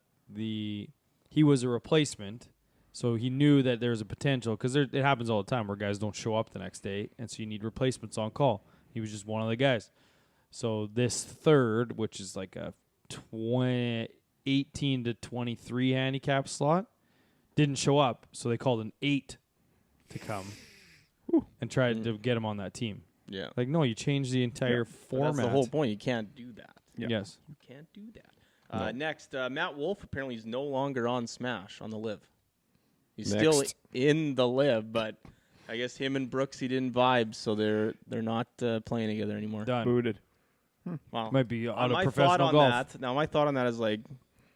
he was a replacement, So he knew that there was a potential, because it happens all the time where guys don't show up the next day, and so you need replacements on call. He was just one of the guys. So this third, which is like a 18 to 23 handicap slot, didn't show up. So they called an 8 to come and tried to get him on that team. Yeah. Like, no, you change the entire format. That's the whole point. You can't do that. Yes. You can't do that. Next, Matt Wolf apparently is no longer on Smash on the Live. He's still in the Live, but I guess him and Brooksy didn't vibe, so they're not playing together anymore. Done. Booted. Wow. Might be out of my professional thought on golf. Now, my thought on that is, like,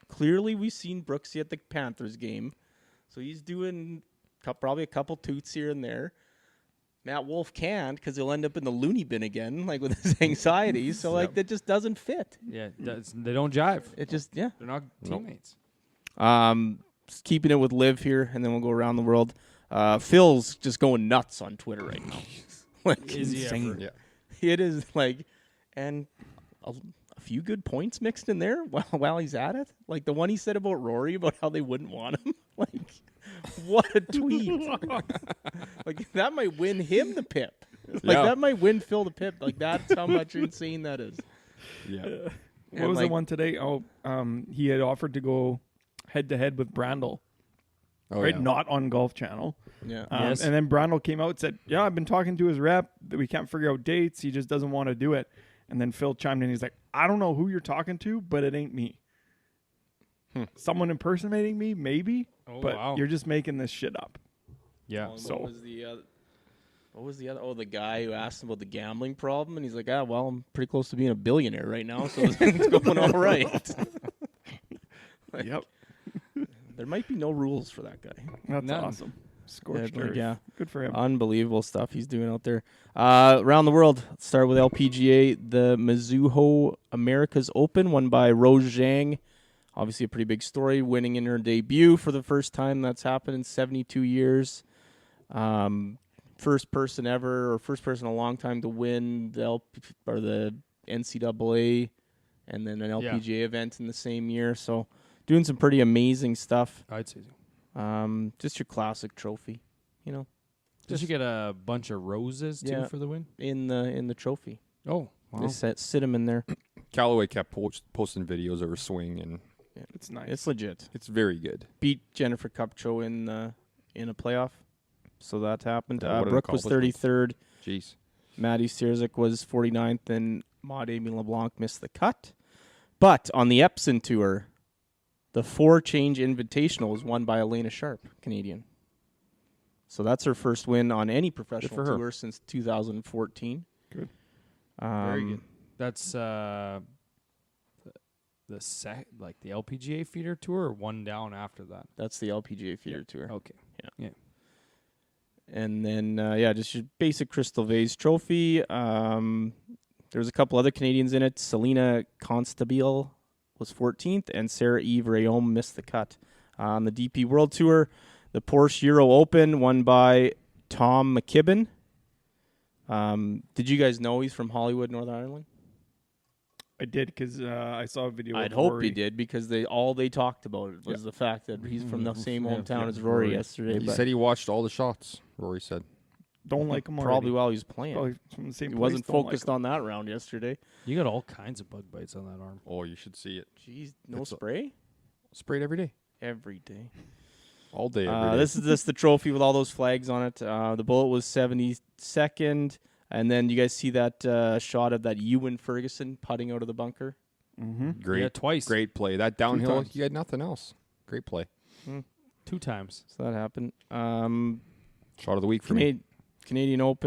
clearly we've seen Brooksy at the Panthers game, so he's doing probably a couple toots here and there. Matt Wolf can't, because he'll end up in the loony bin again, like with his anxiety. So, like, that just doesn't fit. Yeah, they don't jive. It just, they're not teammates. Just keeping it with Liv here, and then we'll go around the world. Phil's just going nuts on Twitter right now. Like, Is he insane. ever? Yeah. It is like, and a few good points mixed in there while he's at it. Like the one he said about Rory, about how they wouldn't want him. Like, what a tweet. Like, that might win him the pip. Like, that might win Phil the pip. Like, that's how much insane that is. Yeah. What was the one today? He had offered to go head-to-head with Brandel. Right? Yeah. Not on Golf Channel. Yeah. And then Brandel came out and said, yeah, I've been talking to his rep. We can't figure out dates. He just doesn't want to do it. And then Phil chimed in. He's like, I don't know who you're talking to, but it ain't me. Someone impersonating me, maybe. But you're just making this shit up. Yeah. What was the other? Oh, the guy who asked him about the gambling problem, and he's like, well, I'm pretty close to being a billionaire right now, so it's going all right. Like, yep. There might be no rules for that guy. That's awesome. Scorched earth. Yeah. Good for him. Unbelievable stuff he's doing out there. Around the world, let's start with LPGA. The Mizuho Americas Open, won by Rose Zhang. Obviously a pretty big story, winning in her debut for the first time. That's happened in 72 years. First person ever, or first person in a long time to win the NCAA and then an LPGA event in the same year. So doing some pretty amazing stuff. I'd say so. Just your classic trophy, you know. Did you get a bunch of roses too for the win? In the trophy. Oh, wow. They sit them in there. Callaway kept posting videos of her swing, and it's nice. It's legit. It's very good. Beat Jennifer Kupcho in a playoff, so that happened. Brooke was 33rd. Jeez. Maddie Sierzik was 49th, and Maud Amy LeBlanc missed the cut. But on the Epson Tour, the 4-change Invitational was won by Elena Sharp, Canadian. So that's her first win on any professional tour since 2014. Good. Very good. That's the LPGA feeder tour, or one down after that? That's the LPGA feeder tour. Okay. Yeah. And then, just your basic Crystal Vase trophy. There's a couple other Canadians in it. Selena Constabile was 14th, and Sarah Eve Rayom missed the cut. On the DP World Tour, the Porsche Euro Open, won by Tom McKibben. Did you guys know he's from Hollywood, Northern Ireland? I did, because I saw a video. I'd hope he did, because they talked about it was the fact that he's from the same hometown as Rory yesterday. He said he watched all the shots. Rory said, "Don't like him already." Probably while he was playing. Probably from the same he wasn't focused on that round yesterday. You got all kinds of bug bites on that arm. Oh, you should see it. Jeez, no spray? Sprayed every day. Every day. All day, every day. This is just the trophy with all those flags on it. The bullet was 72nd. And then you guys see that shot of that Ewan Ferguson putting out of the bunker? Mm-hmm. Great. Yeah, twice. Great play. That downhill, you had nothing else. Great play. 2 times. So that happened. Shot of the week for me. Canadian Tour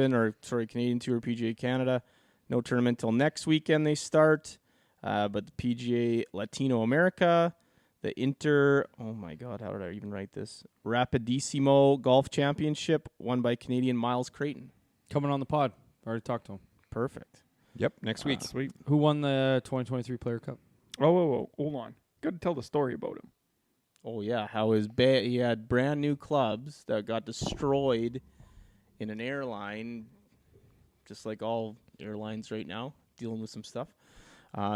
PGA Canada. No tournament till next weekend they start. But the PGA Latino America, the oh my God, how did I even write this? Rapidissimo Golf Championship, won by Canadian Miles Creighton. Coming on the pod. Already talked to him. Perfect. Yep, next week. Sweet. Who won the 2023 PLYR Cup? Oh, hold on. Got to tell the story about him. Oh, yeah. How he had brand new clubs that got destroyed in an airline, just like all airlines right now, dealing with some stuff.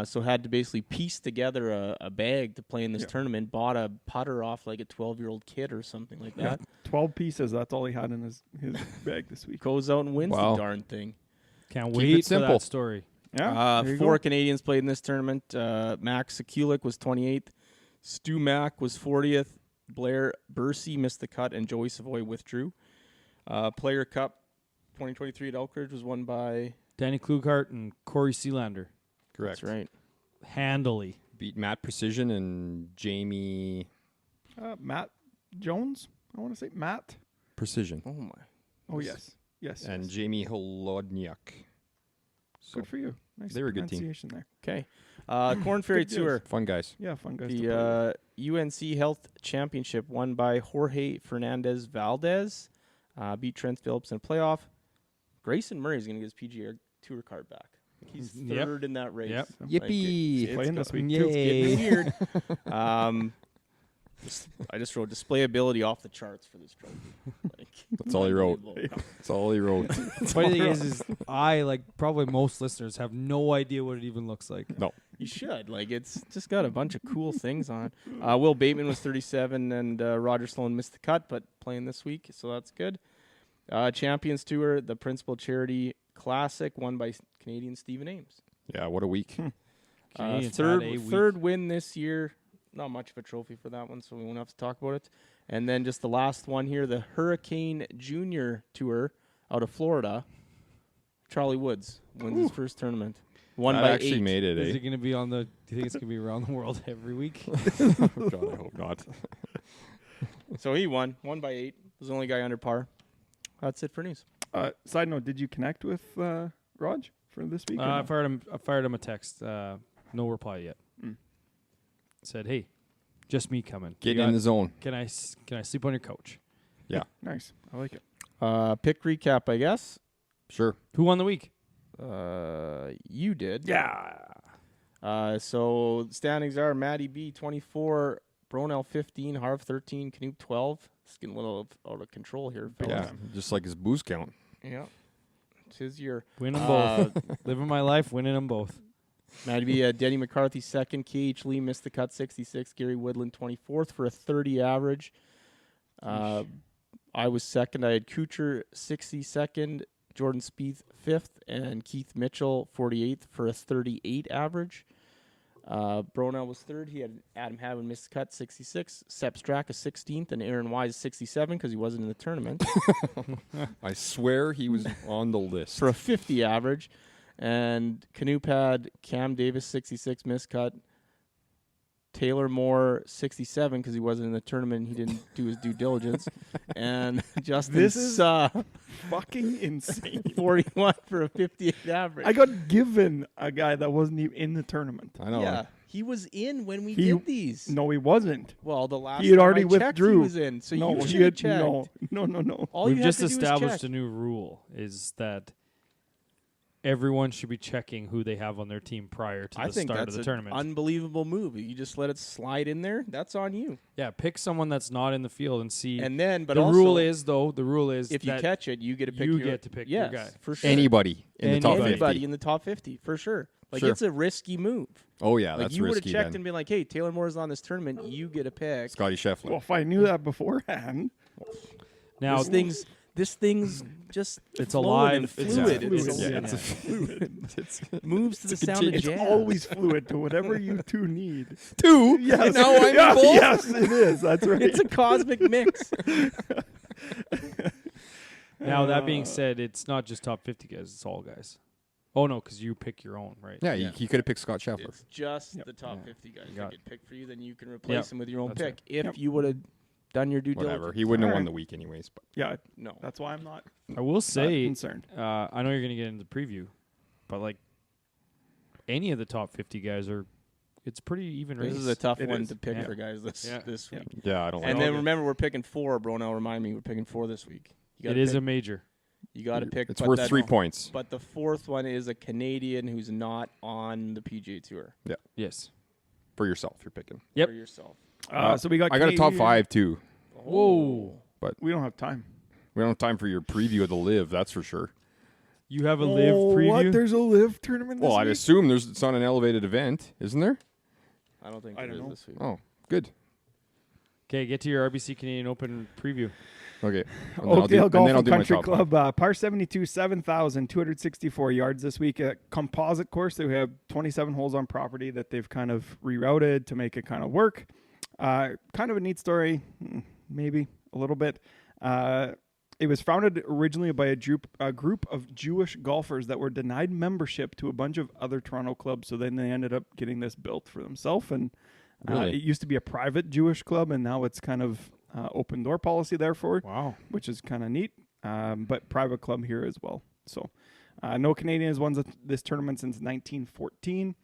So had to basically piece together a bag to play in this tournament. Bought a putter off like a 12-year-old kid or something like that. 12 pieces. That's all he had in his bag this week. Goes out and wins the darn thing. Can't wait for that story. Yeah. 4 Canadians played in this tournament. Max Sekulik was 28th. Stu Mack was 40th. Blair Bursey missed the cut, and Joey Savoy withdrew. PLYR Cup 2023 at Elk Ridge was won by Danny Klugart and Corey Sealander. Correct. That's right. Handily. Beat Matt Precision and Jamie... Matt Jones? I want to say Matt. Precision. Oh, my. Oh, yes. Yes. And Jamie Holodniak. So good for you. Nice they were a good team. pronunciation there. Okay. Corn Ferry Tour. Fun guys. Yeah, fun guys. The UNC Health Championship won by Jorge Fernandez Valdez. Beat Trent Phillips in a playoff. Grayson Murray is going to get his PGA Tour card back. He's third in that race. Yep. Yippee. It's playing this week. It's getting weird. I just wrote displayability off the charts for this trophy. That's all he wrote. That's all he wrote. Funny thing is I, like probably most listeners, have no idea what it even looks like. No. You should. It's just got a bunch of cool things on it. Will Bateman was 37, and Roger Sloan missed the cut, but playing this week, so that's good. Champions Tour, the Principal Charity Classic, won by Canadian Stephen Ames. Yeah, what a week. Third win this year. Not much of a trophy for that one, so we won't have to talk about it. And then just the last one here, the Hurricane Junior Tour out of Florida. Charlie Woods wins his first tournament. Won by 8. Actually made it, Is it going to be on the... Do you think it's going to be around the world every week? Oh, God, I hope not. So he won by 8. Was the only guy under par. That's it for news. Side note, did you connect with Raj for this week? I fired him a text. No reply yet. Said, hey, just me coming. Get in the zone. Can I sleep on your couch? Yeah. Nice. I like it. Pick recap, I guess. Sure. Who won the week? You did. Yeah. So standings are Matty B 24, Bronell 15, Harv 13, Canute 12. It's getting a little out of control here, fellas. Yeah, just like his booze count. Yeah. It's his year. Win them both. Living my life, winning them both. Matty B, Denny McCarthy second, KH Lee missed the cut 66, Gary Woodland 24th for a 30 average. I was second. I had Kuchar 62nd, Jordan Spieth 5th, and Keith Mitchell 48th for a 38 average. Bronell was third. He had Adam Havin missed the cut 66, Sepp Straka 16th, and Aaron Wise 67 because he wasn't in the tournament. I swear he was on the list. For a 50 average. And Canoop had Cam Davis 66 missed cut, Taylor Moore 67 because he wasn't in the tournament and he didn't do his due diligence, and Justin This is fucking insane. 41 for a 58 average. I got given a guy that wasn't even in the tournament. I know. Yeah, he was in when we did these. No, he wasn't. Well, the last he had time already I checked, withdrew. he was in. So no, you should have checked. No. All We've you just have to do is established check. a new rule: is that everyone should be checking who they have on their team prior to the start of the tournament. Unbelievable move. You just let it slide in there. That's on you. Yeah, pick someone that's not in the field and see. And then, but the also, rule is if you catch it, you get to pick. You get to pick your guy for sure. Anybody in the top 50. Anybody in the top 50 for sure. Like it's a risky move. Oh yeah, like that's risky. You would have checked then. and been like, "Hey, Taylor Moore's on this tournament. You get a pick." Scotty Scheffler. Well, if I knew that beforehand. Now this thing's just it's flowing alive. and fluid. It's fluid. It moves to the sound of It's jazz. always fluid to whatever you two need. Two? Yes. Now I'm yeah, both? Yes, it is. That's right. It's a cosmic mix. Now that being said, it's not just top 50 guys; it's all guys. Oh no, because you pick your own, right? Yeah, you could have picked Scott Scheffler. It's just the top 50 guys that get picked for you. Then you can replace Yep. them with your own That's pick. right. If you would have done your due Whatever. diligence. He wouldn't have All won right. the week anyways. But Yeah, No. that's why I'm not I will say, concerned. I know you're going to get into the preview, but like any of the top 50 guys it's pretty even race. This is a tough It one is. to pick Yeah. for guys this week. yeah, I don't. And like then it. remember, we're picking 4, bro. Now remind me, we're picking 4 this week. You It gotta is pick, a major. You got to pick. It's but worth that- 3 points. But the 4th one is a Canadian who's not on the PGA Tour. Yes. For yourself, you're picking. Yep. For yourself. So we got. I got a top Canadian- 5 too. Whoa. We don't have time. We don't have time for your preview of the live. That's for sure. You have a live preview? What? There's a live tournament this week? Well, I'd assume it's on an elevated event, isn't there? I don't think there is this week. Oh, good. Okay, get to your RBC Canadian Open preview. Okay. Oakdale Golf and Country Club, par 72, 7,264 yards this week. A composite course. They have 27 holes on property that they've kind of rerouted to make it kind of work. Kind of a neat story, maybe a little bit. It was founded originally by a group of Jewish golfers that were denied membership to a bunch of other Toronto clubs. So then they ended up getting this built for themselves. And really? It used to be a private Jewish club, and now it's kind of open door policy therefore. Wow. Which is kind of neat. But private club here as well. So no Canadian has won this tournament since 1914.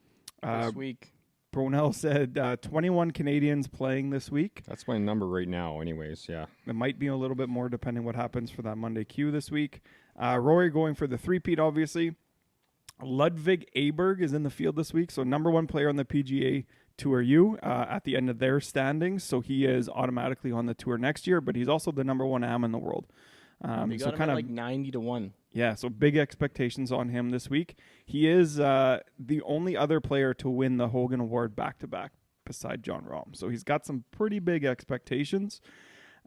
This week. Brunel said 21 Canadians playing this week. That's my number right now anyways, yeah. It might be a little bit more depending what happens for that Monday queue this week. Rory going for the three-peat, obviously. Ludwig Aberg is in the field this week, so number one player on the PGA Tour U at the end of their standings, so he is automatically on the tour next year, but he's also the number one am in the world. They got him at like 90-1. Yeah, so big expectations on him this week. He is the only other player to win the Hogan Award back-to-back beside John Rahm. So he's got some pretty big expectations.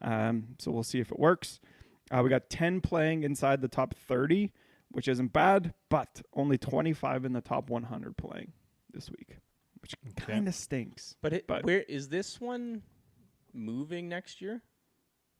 So we'll see if it works. We got 10 playing inside the top 30, which isn't bad, but only 25 in the top 100 playing this week, which kind of stinks. But where is this one moving next year?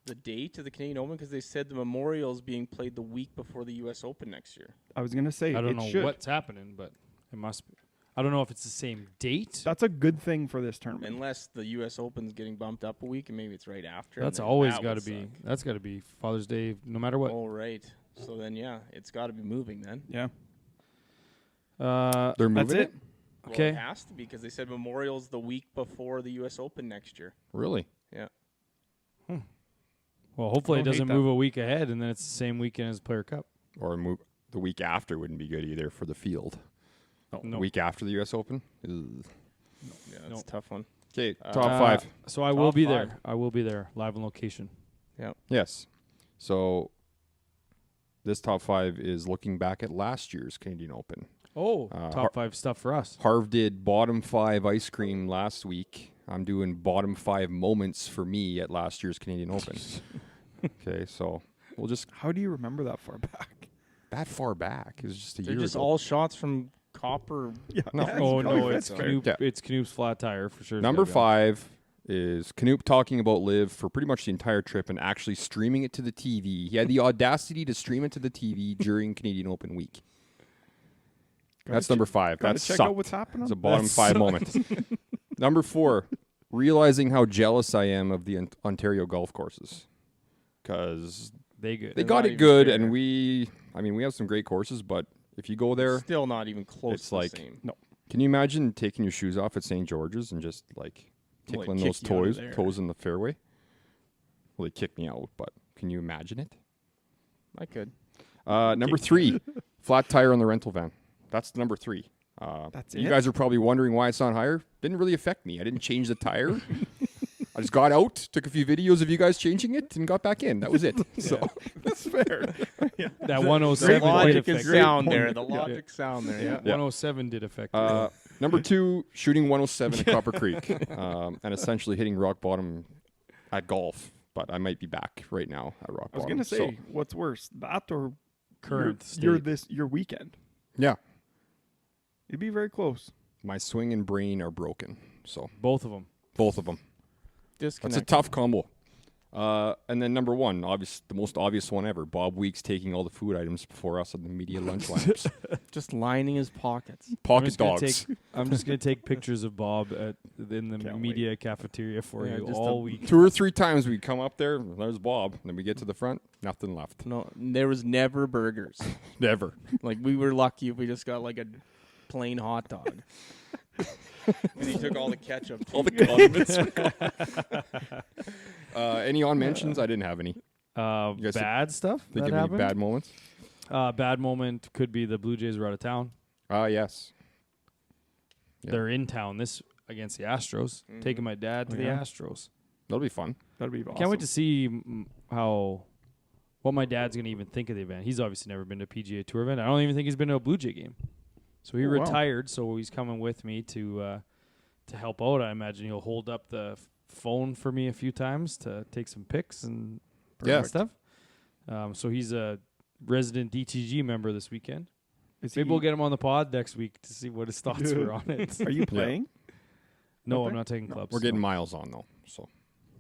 The date of the Canadian Open, because they said the Memorial is being played the week before the U.S. Open next year. I was going to say, I don't know what's happening, but it must be. I don't know if it's the same date. That's a good thing for this tournament. Unless the U.S. Open's getting bumped up a week, and maybe it's right after. That's always got to be. That's got to be Father's Day, no matter what. Oh, right. So then, yeah, it's got to be moving then. Yeah. They're moving it? Okay. Well, it has to be, because they said Memorial's the week before the U.S. Open next year. Really? Yeah. Well, hopefully it doesn't move a week ahead, and then it's the same weekend as PLYR Cup. Or the week after wouldn't be good either for the field. No. The week after the U.S. Open? Yeah, that's a tough one. Okay, top five. So I will be there. I will be there, live on location. Yeah. Yes. So this top five is looking back at last year's Canadian Open. Oh, top five stuff for us. Harv did bottom five ice cream last week. I'm doing bottom five moments for me at last year's Canadian Open. Okay, so we'll just... How do you remember that far back? That far back? It was just a year ago. They're just all shots from Copper. Yeah. No. It's Knoop's flat tire for sure. Number five is Knoop talking about Liv for pretty much the entire trip and actually streaming it to the TV. He had the audacity to stream it to the TV during Canadian Open week. That's number five. That check out what's happening. It's a bottom five moment. Number four, realizing how jealous I am of the Ontario golf courses. Because they got it good, and we have some great courses, but if you go there, it's still not even close. It's to like, the same. No. Can you imagine taking your shoes off at St. George's and just like tickling those toes in the fairway? Well, they kicked me out, but can you imagine it? I could. Number three, flat tire on the rental van. That's number three. That's you guys are probably wondering why it's not higher. Didn't really affect me. I didn't change the tire. I just got out, took a few videos of you guys changing it, and got back in. That was it. So that's fair. Yeah. That 107 the logic and sound there. The logic sound there. Yeah. 107 did affect Number two, shooting 107 at Copper Creek, and essentially hitting rock bottom at golf. But I might be back right now at rock bottom. I was going to say, what's worse, that or current your weekend? Yeah. It'd be very close. My swing and brain are broken. So both of them. That's a tough combo. And then number one, the most obvious one ever, Bob Weeks taking all the food items before us on the media lunch lamps. Just lining his pockets. Pocket dogs. I'm just going to take pictures of Bob in the media cafeteria for you all week. 2 or 3 times we come up there, there's Bob. And then we get to the front, nothing left. No, there was never burgers. Never. Like, we were lucky if we just got like a plain hot dog. And he took all the ketchup. All the condiments. Any on mentions? I didn't have any. Bad stuff? Think of any bad moments? Bad moment could be the Blue Jays are out of town. Yes. Yeah. They're in town against the Astros. Mm-hmm. Taking my dad to the Astros. That'll be fun. That'll be awesome. Can't wait to see how what my dad's going to even think of the event. He's obviously never been to a PGA Tour event. I don't even think he's been to a Blue Jay game. So he retired, so he's coming with me to help out. I imagine he'll hold up the phone for me a few times to take some pics and stuff. So he's a resident DTG member this weekend. Maybe we'll get him on the pod next week to see what his thoughts were on it. Are you playing? No, I'm not taking clubs. We're getting Miles on, though. So.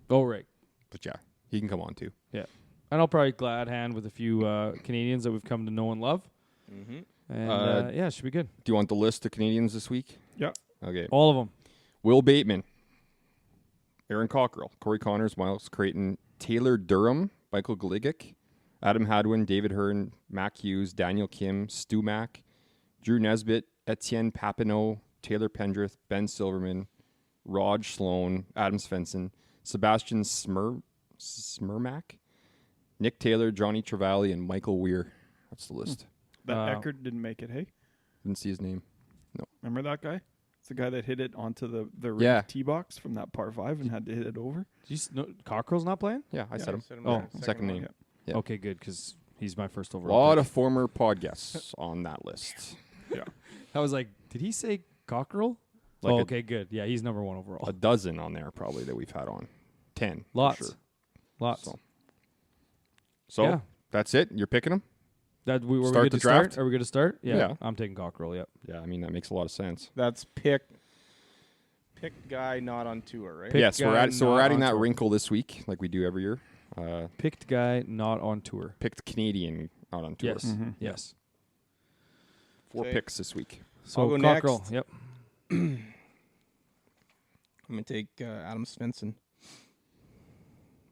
Oh, right. But, yeah, he can come on, too. Yeah. And I'll probably glad hand with a few Canadians that we've come to know and love. Mm-hmm. And, it should be good. Do you want the list of Canadians this week? Yeah. Okay. All of them. Will Bateman, Aaron Cockrell, Corey Connors, Miles Creighton, Taylor Durham, Michael Gligic, Adam Hadwin, David Hearn, Mac Hughes, Daniel Kim, Stu Mack, Drew Nesbitt, Etienne Papineau, Taylor Pendrith, Ben Silverman, Raj Sloan, Adam Svensson, Sebastian Smirmack, Nick Taylor, Johnny Trevally, and Michael Weir. That's the list. That Eckert didn't make it, hey? Didn't see his name. No. Remember that guy? It's the guy that hit it onto the tee box from that par 5 and had to hit it over. Cockrell's not playing? Yeah, I said him. Second name. Yeah. Okay, good, because he's my first A overall. lot of former pod guests on that list. Yeah. I was like, did he say Cockrell? Okay, good. Yeah, he's number 1 overall. A dozen on there probably that we've had on. 10. Lots. For sure. Lots. So that's it? You're picking them? Were we the draft? Are we going to start? Yeah. I'm taking Cockrell, yep. Yeah, I mean, that makes a lot of sense. That's pick guy not on tour, right? Yes, we're adding that wrinkle this week like we do every year. Picked guy not on tour. Picked Canadian not on tour. Yes. Mm-hmm. Yes. 4 picks this week. So I'll go Cockrell, next. Yep. I'm going to take Adam Svensson.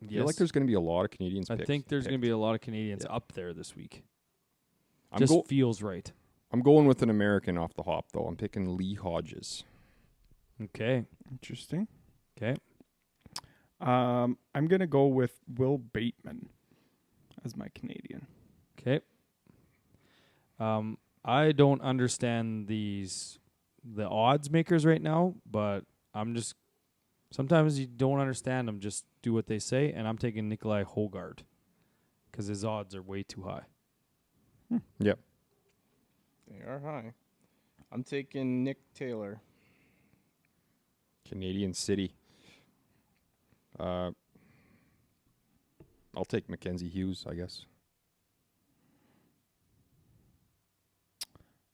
I feel like there's going to be a lot of Canadians I think there's going to be a lot of Canadians up there this week. Feels right. I'm going with an American off the hop, though. I'm picking Lee Hodges. Okay. Interesting. Okay. I'm going to go with Will Bateman as my Canadian. Okay. I don't understand the odds makers right now, but sometimes you don't understand them. Just do what they say, and I'm taking Nikolai Hogard because his odds are way too high. Yep. They are high. I'm taking Nick Taylor. Canadian City. I'll take Mackenzie Hughes, I guess.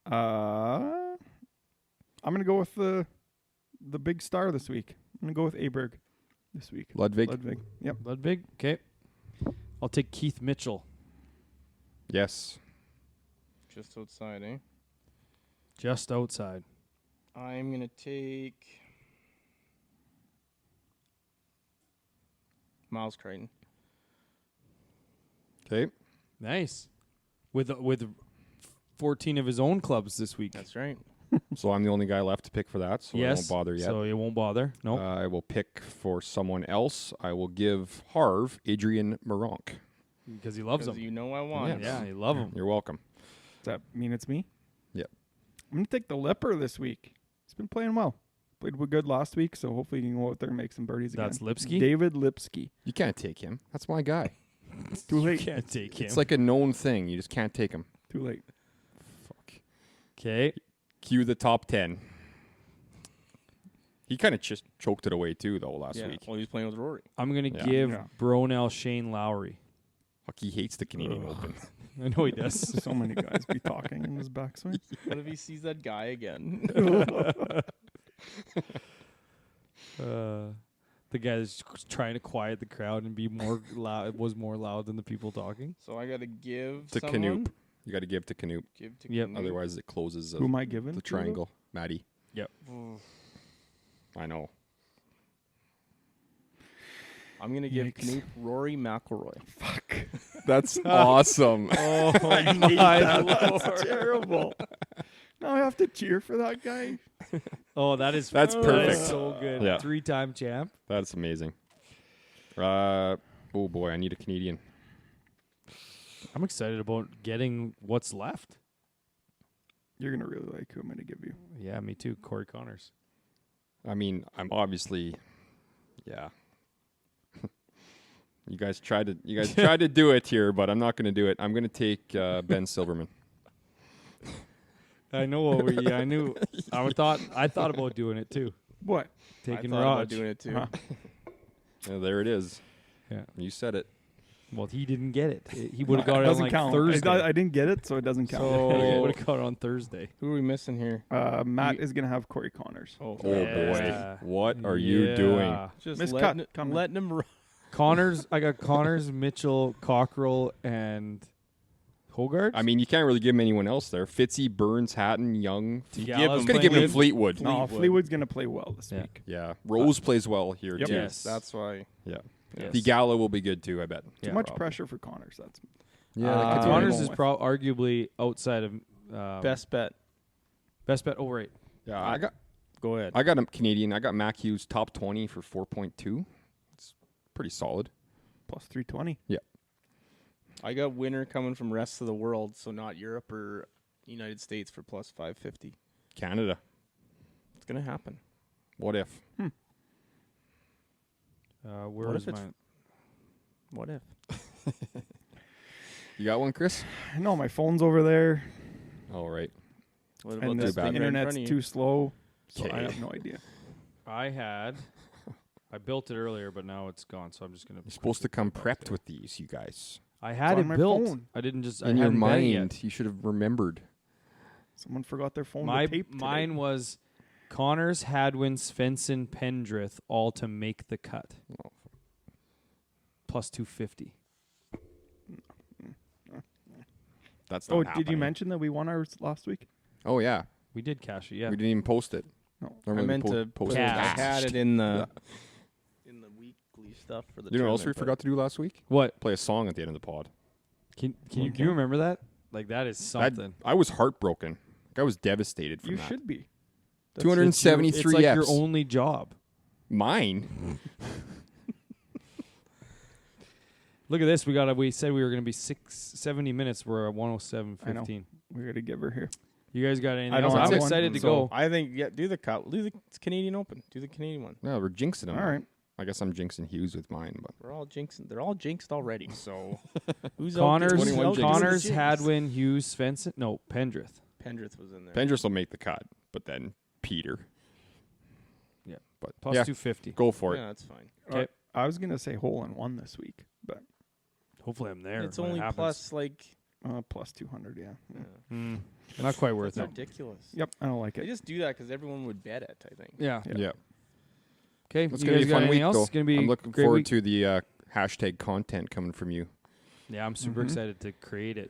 I'm going to go with the big star this week. I'm going to go with Aberg this week. Ludwig. Yep. Ludwig. Okay. I'll take Keith Mitchell. Yes. Just outside, eh? Just outside. I'm going to take Miles Creighton. Okay. Nice. With 14 of his own clubs this week. That's right. So I'm the only guy left to pick for that, so I won't bother yet. So you won't bother? No. I will pick for someone else. I will give Harv Adrian Maronk. Because he loves him. You know I want. Yeah, you love him. You're welcome. Does that mean it's me? Yep. I'm going to take the Lipper this week. He's been playing well. Played good last week, so hopefully he can go out there and make some birdies again. That's Lipsky? David Lipsky. You can't take him. That's my guy. Too late. You can't take him. It's like a known thing. You just can't take him. Too late. Fuck. Okay. Cue the top 10. He kind of just choked it away, too, though, last week. Well, he was playing with Rory. I'm going to give Bronell Shane Lowry. Fuck, he hates the Canadian Open. I know he does. So many guys be talking in his backswing. What if he sees that guy again? The guy that's trying to quiet the crowd and be more loud was more loud than the people talking. So I got to give to someone? Canoop. You got to give to Canoop. Give to Yep. Canoop. Otherwise, it closes Who am I giving? the triangle. Maddie. Yep. I know. I'm going to give Canoop Rory McIlroy. Fuck. That's awesome. Oh, I hate that. That's terrible. Now I have to cheer for that guy. Oh, that's perfect. That is so good. Yeah. 3-time champ. That's amazing. Oh, boy. I need a Canadian. I'm excited about getting what's left. You're going to really like who I'm going to give you. Yeah, me too. Corey Connors. I mean, I'm obviously, You guys tried to do it here, but I'm not going to do it. I'm going to take Ben Silverman. I know what we. I knew. I thought about doing it too. What? Taking I thought about Raj. doing it too. Yeah, there it is. Yeah. You said it. Well, he didn't get it. He would have got it on like count. Thursday. I didn't get it, so it doesn't count. So- would have got it on Thursday. Who are we missing here? Matt is gonna have Corey Connors. Oh, boy, what are you doing? Just Miscut. letting him run. Connors. I got Connors, Mitchell, Cockrell, and Hogard. I mean, you can't really give him anyone else there. Fitzy, Burns, Hatton, Young. Gala's I'm going to give him Fleetwood. No, Fleetwood's gonna play well this week. Yeah, Rose plays well here Yep. too. Yes. That's why. Yeah. Yes. The Gala will be good too, I bet. Yeah. Too much pressure for Connors. That's Yeah, Connors is with. arguably outside of Best bet. best bet. Oh, right. Yeah, Go ahead. I got a Canadian. I got Mac Hughes top 20 for 4.2. It's pretty solid. plus 320. Yeah. I got winner coming from rest of the world, so not Europe or United States for plus 550. Canada. It's gonna happen. What if? Where What is if it's- my? What if? You got one, Chris? No, my phone's over there, All right. What and this the thing right in internet's front of too you? slow, so I Okay. have no idea. I built it earlier, but now it's gone. So I'm just gonna. You're supposed to come prepped with these, you guys. I had It's it on my built. phone. I didn't just. In I your hadn't done it yet. mind, you should have remembered. Someone forgot their phone My to tape today. mine was Connors, Hadwin, Svensson, Pendrith, all to make the cut. Oh. Plus 250. That's not Oh, did you happening. mention that we won ours last week? Oh, yeah. We did cash it. Yeah. We didn't even post it. No. I Normally we meant to post put it. it. I Cast. had it in the weekly stuff for the. You know what else we tournament, forgot to do last week? What? Play a song at the end of the pod. Can you do you remember that? Like that is something. I was heartbroken. Like, I was devastated from You that. should be. That's- 273 It's like your Fs. only job. Mine? Look at this. We said we were going to be 70 minutes. We're at 107.15. We got a giver here. You guys got anything I else? don't I'm have one, excited to So go. I think do the cup. Do the Canadian Open. Do the Canadian one. No, we're jinxing them. All right. I guess I'm jinxing Hughes with mine, but We're all jinxing. They're all jinxed already. So who's Connors, 21 jinx. Connors, jinx? Hadwin, Hughes, Svensson. No, Pendrith. Pendrith was in there. Pendrith will make the cut. But then Peter. Yeah. But Plus yeah, 250. go for Yeah, it. that's fine. Okay. I was gonna say hole in one this week, but Hopefully I'm there. It's when it only happens. plus like. plus 200. Yeah. Not quite worth That's it. ridiculous. Yep. I don't like They it. just do that because everyone would bet it. I think. Yeah. Yeah. Okay. It's you going to guys be a got fun anything week, else? though. It's going to be I'm looking great forward week. to the hashtag content coming from you. Yeah, I'm super excited to create it.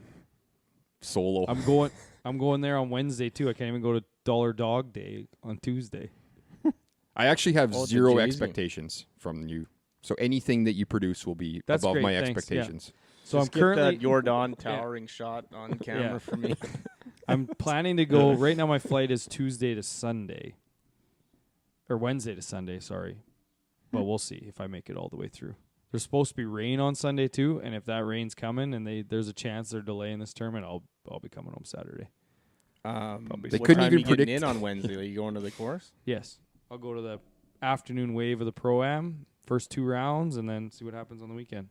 Solo. I'm going there on Wednesday too. I can't even go to Dollar Dog Day on Tuesday. I actually have Oh, it's a zero Jays expectations from you. So anything that you produce will be That's above great, my thanks, yeah. expectations. So Just I'm get currently that Jordan towering shot on camera Yeah. for me. I'm planning to go. Right now, my flight is Tuesday to Sunday, or Wednesday to Sunday. Sorry, but we'll see if I make it all the way through. There's supposed to be rain on Sunday too, and if that rain's coming and there's a chance they're delaying this tournament, I'll be coming home Saturday. They What couldn't time even you getting predict- in on Wednesday. Are you going to the course? Yes, I'll go to the afternoon wave of the Pro-Am, first 2 rounds, and then see what happens on the weekend.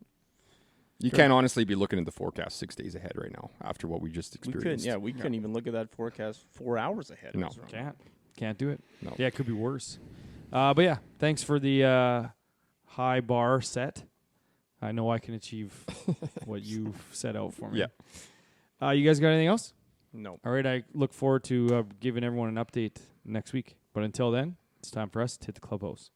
You can't honestly be looking at the forecast 6 days ahead right now after what we just We couldn't. experienced. Yeah, we couldn't even look at that forecast 4 hours ahead. It No. was wrong. Can't do it. No. Yeah, it could be worse. But yeah, thanks for the high bar set. I know I can achieve what you've set out for me. Yeah. You guys got anything else? No. All right, I look forward to giving everyone an update next week. But until then, it's time for us to hit the clubhouse.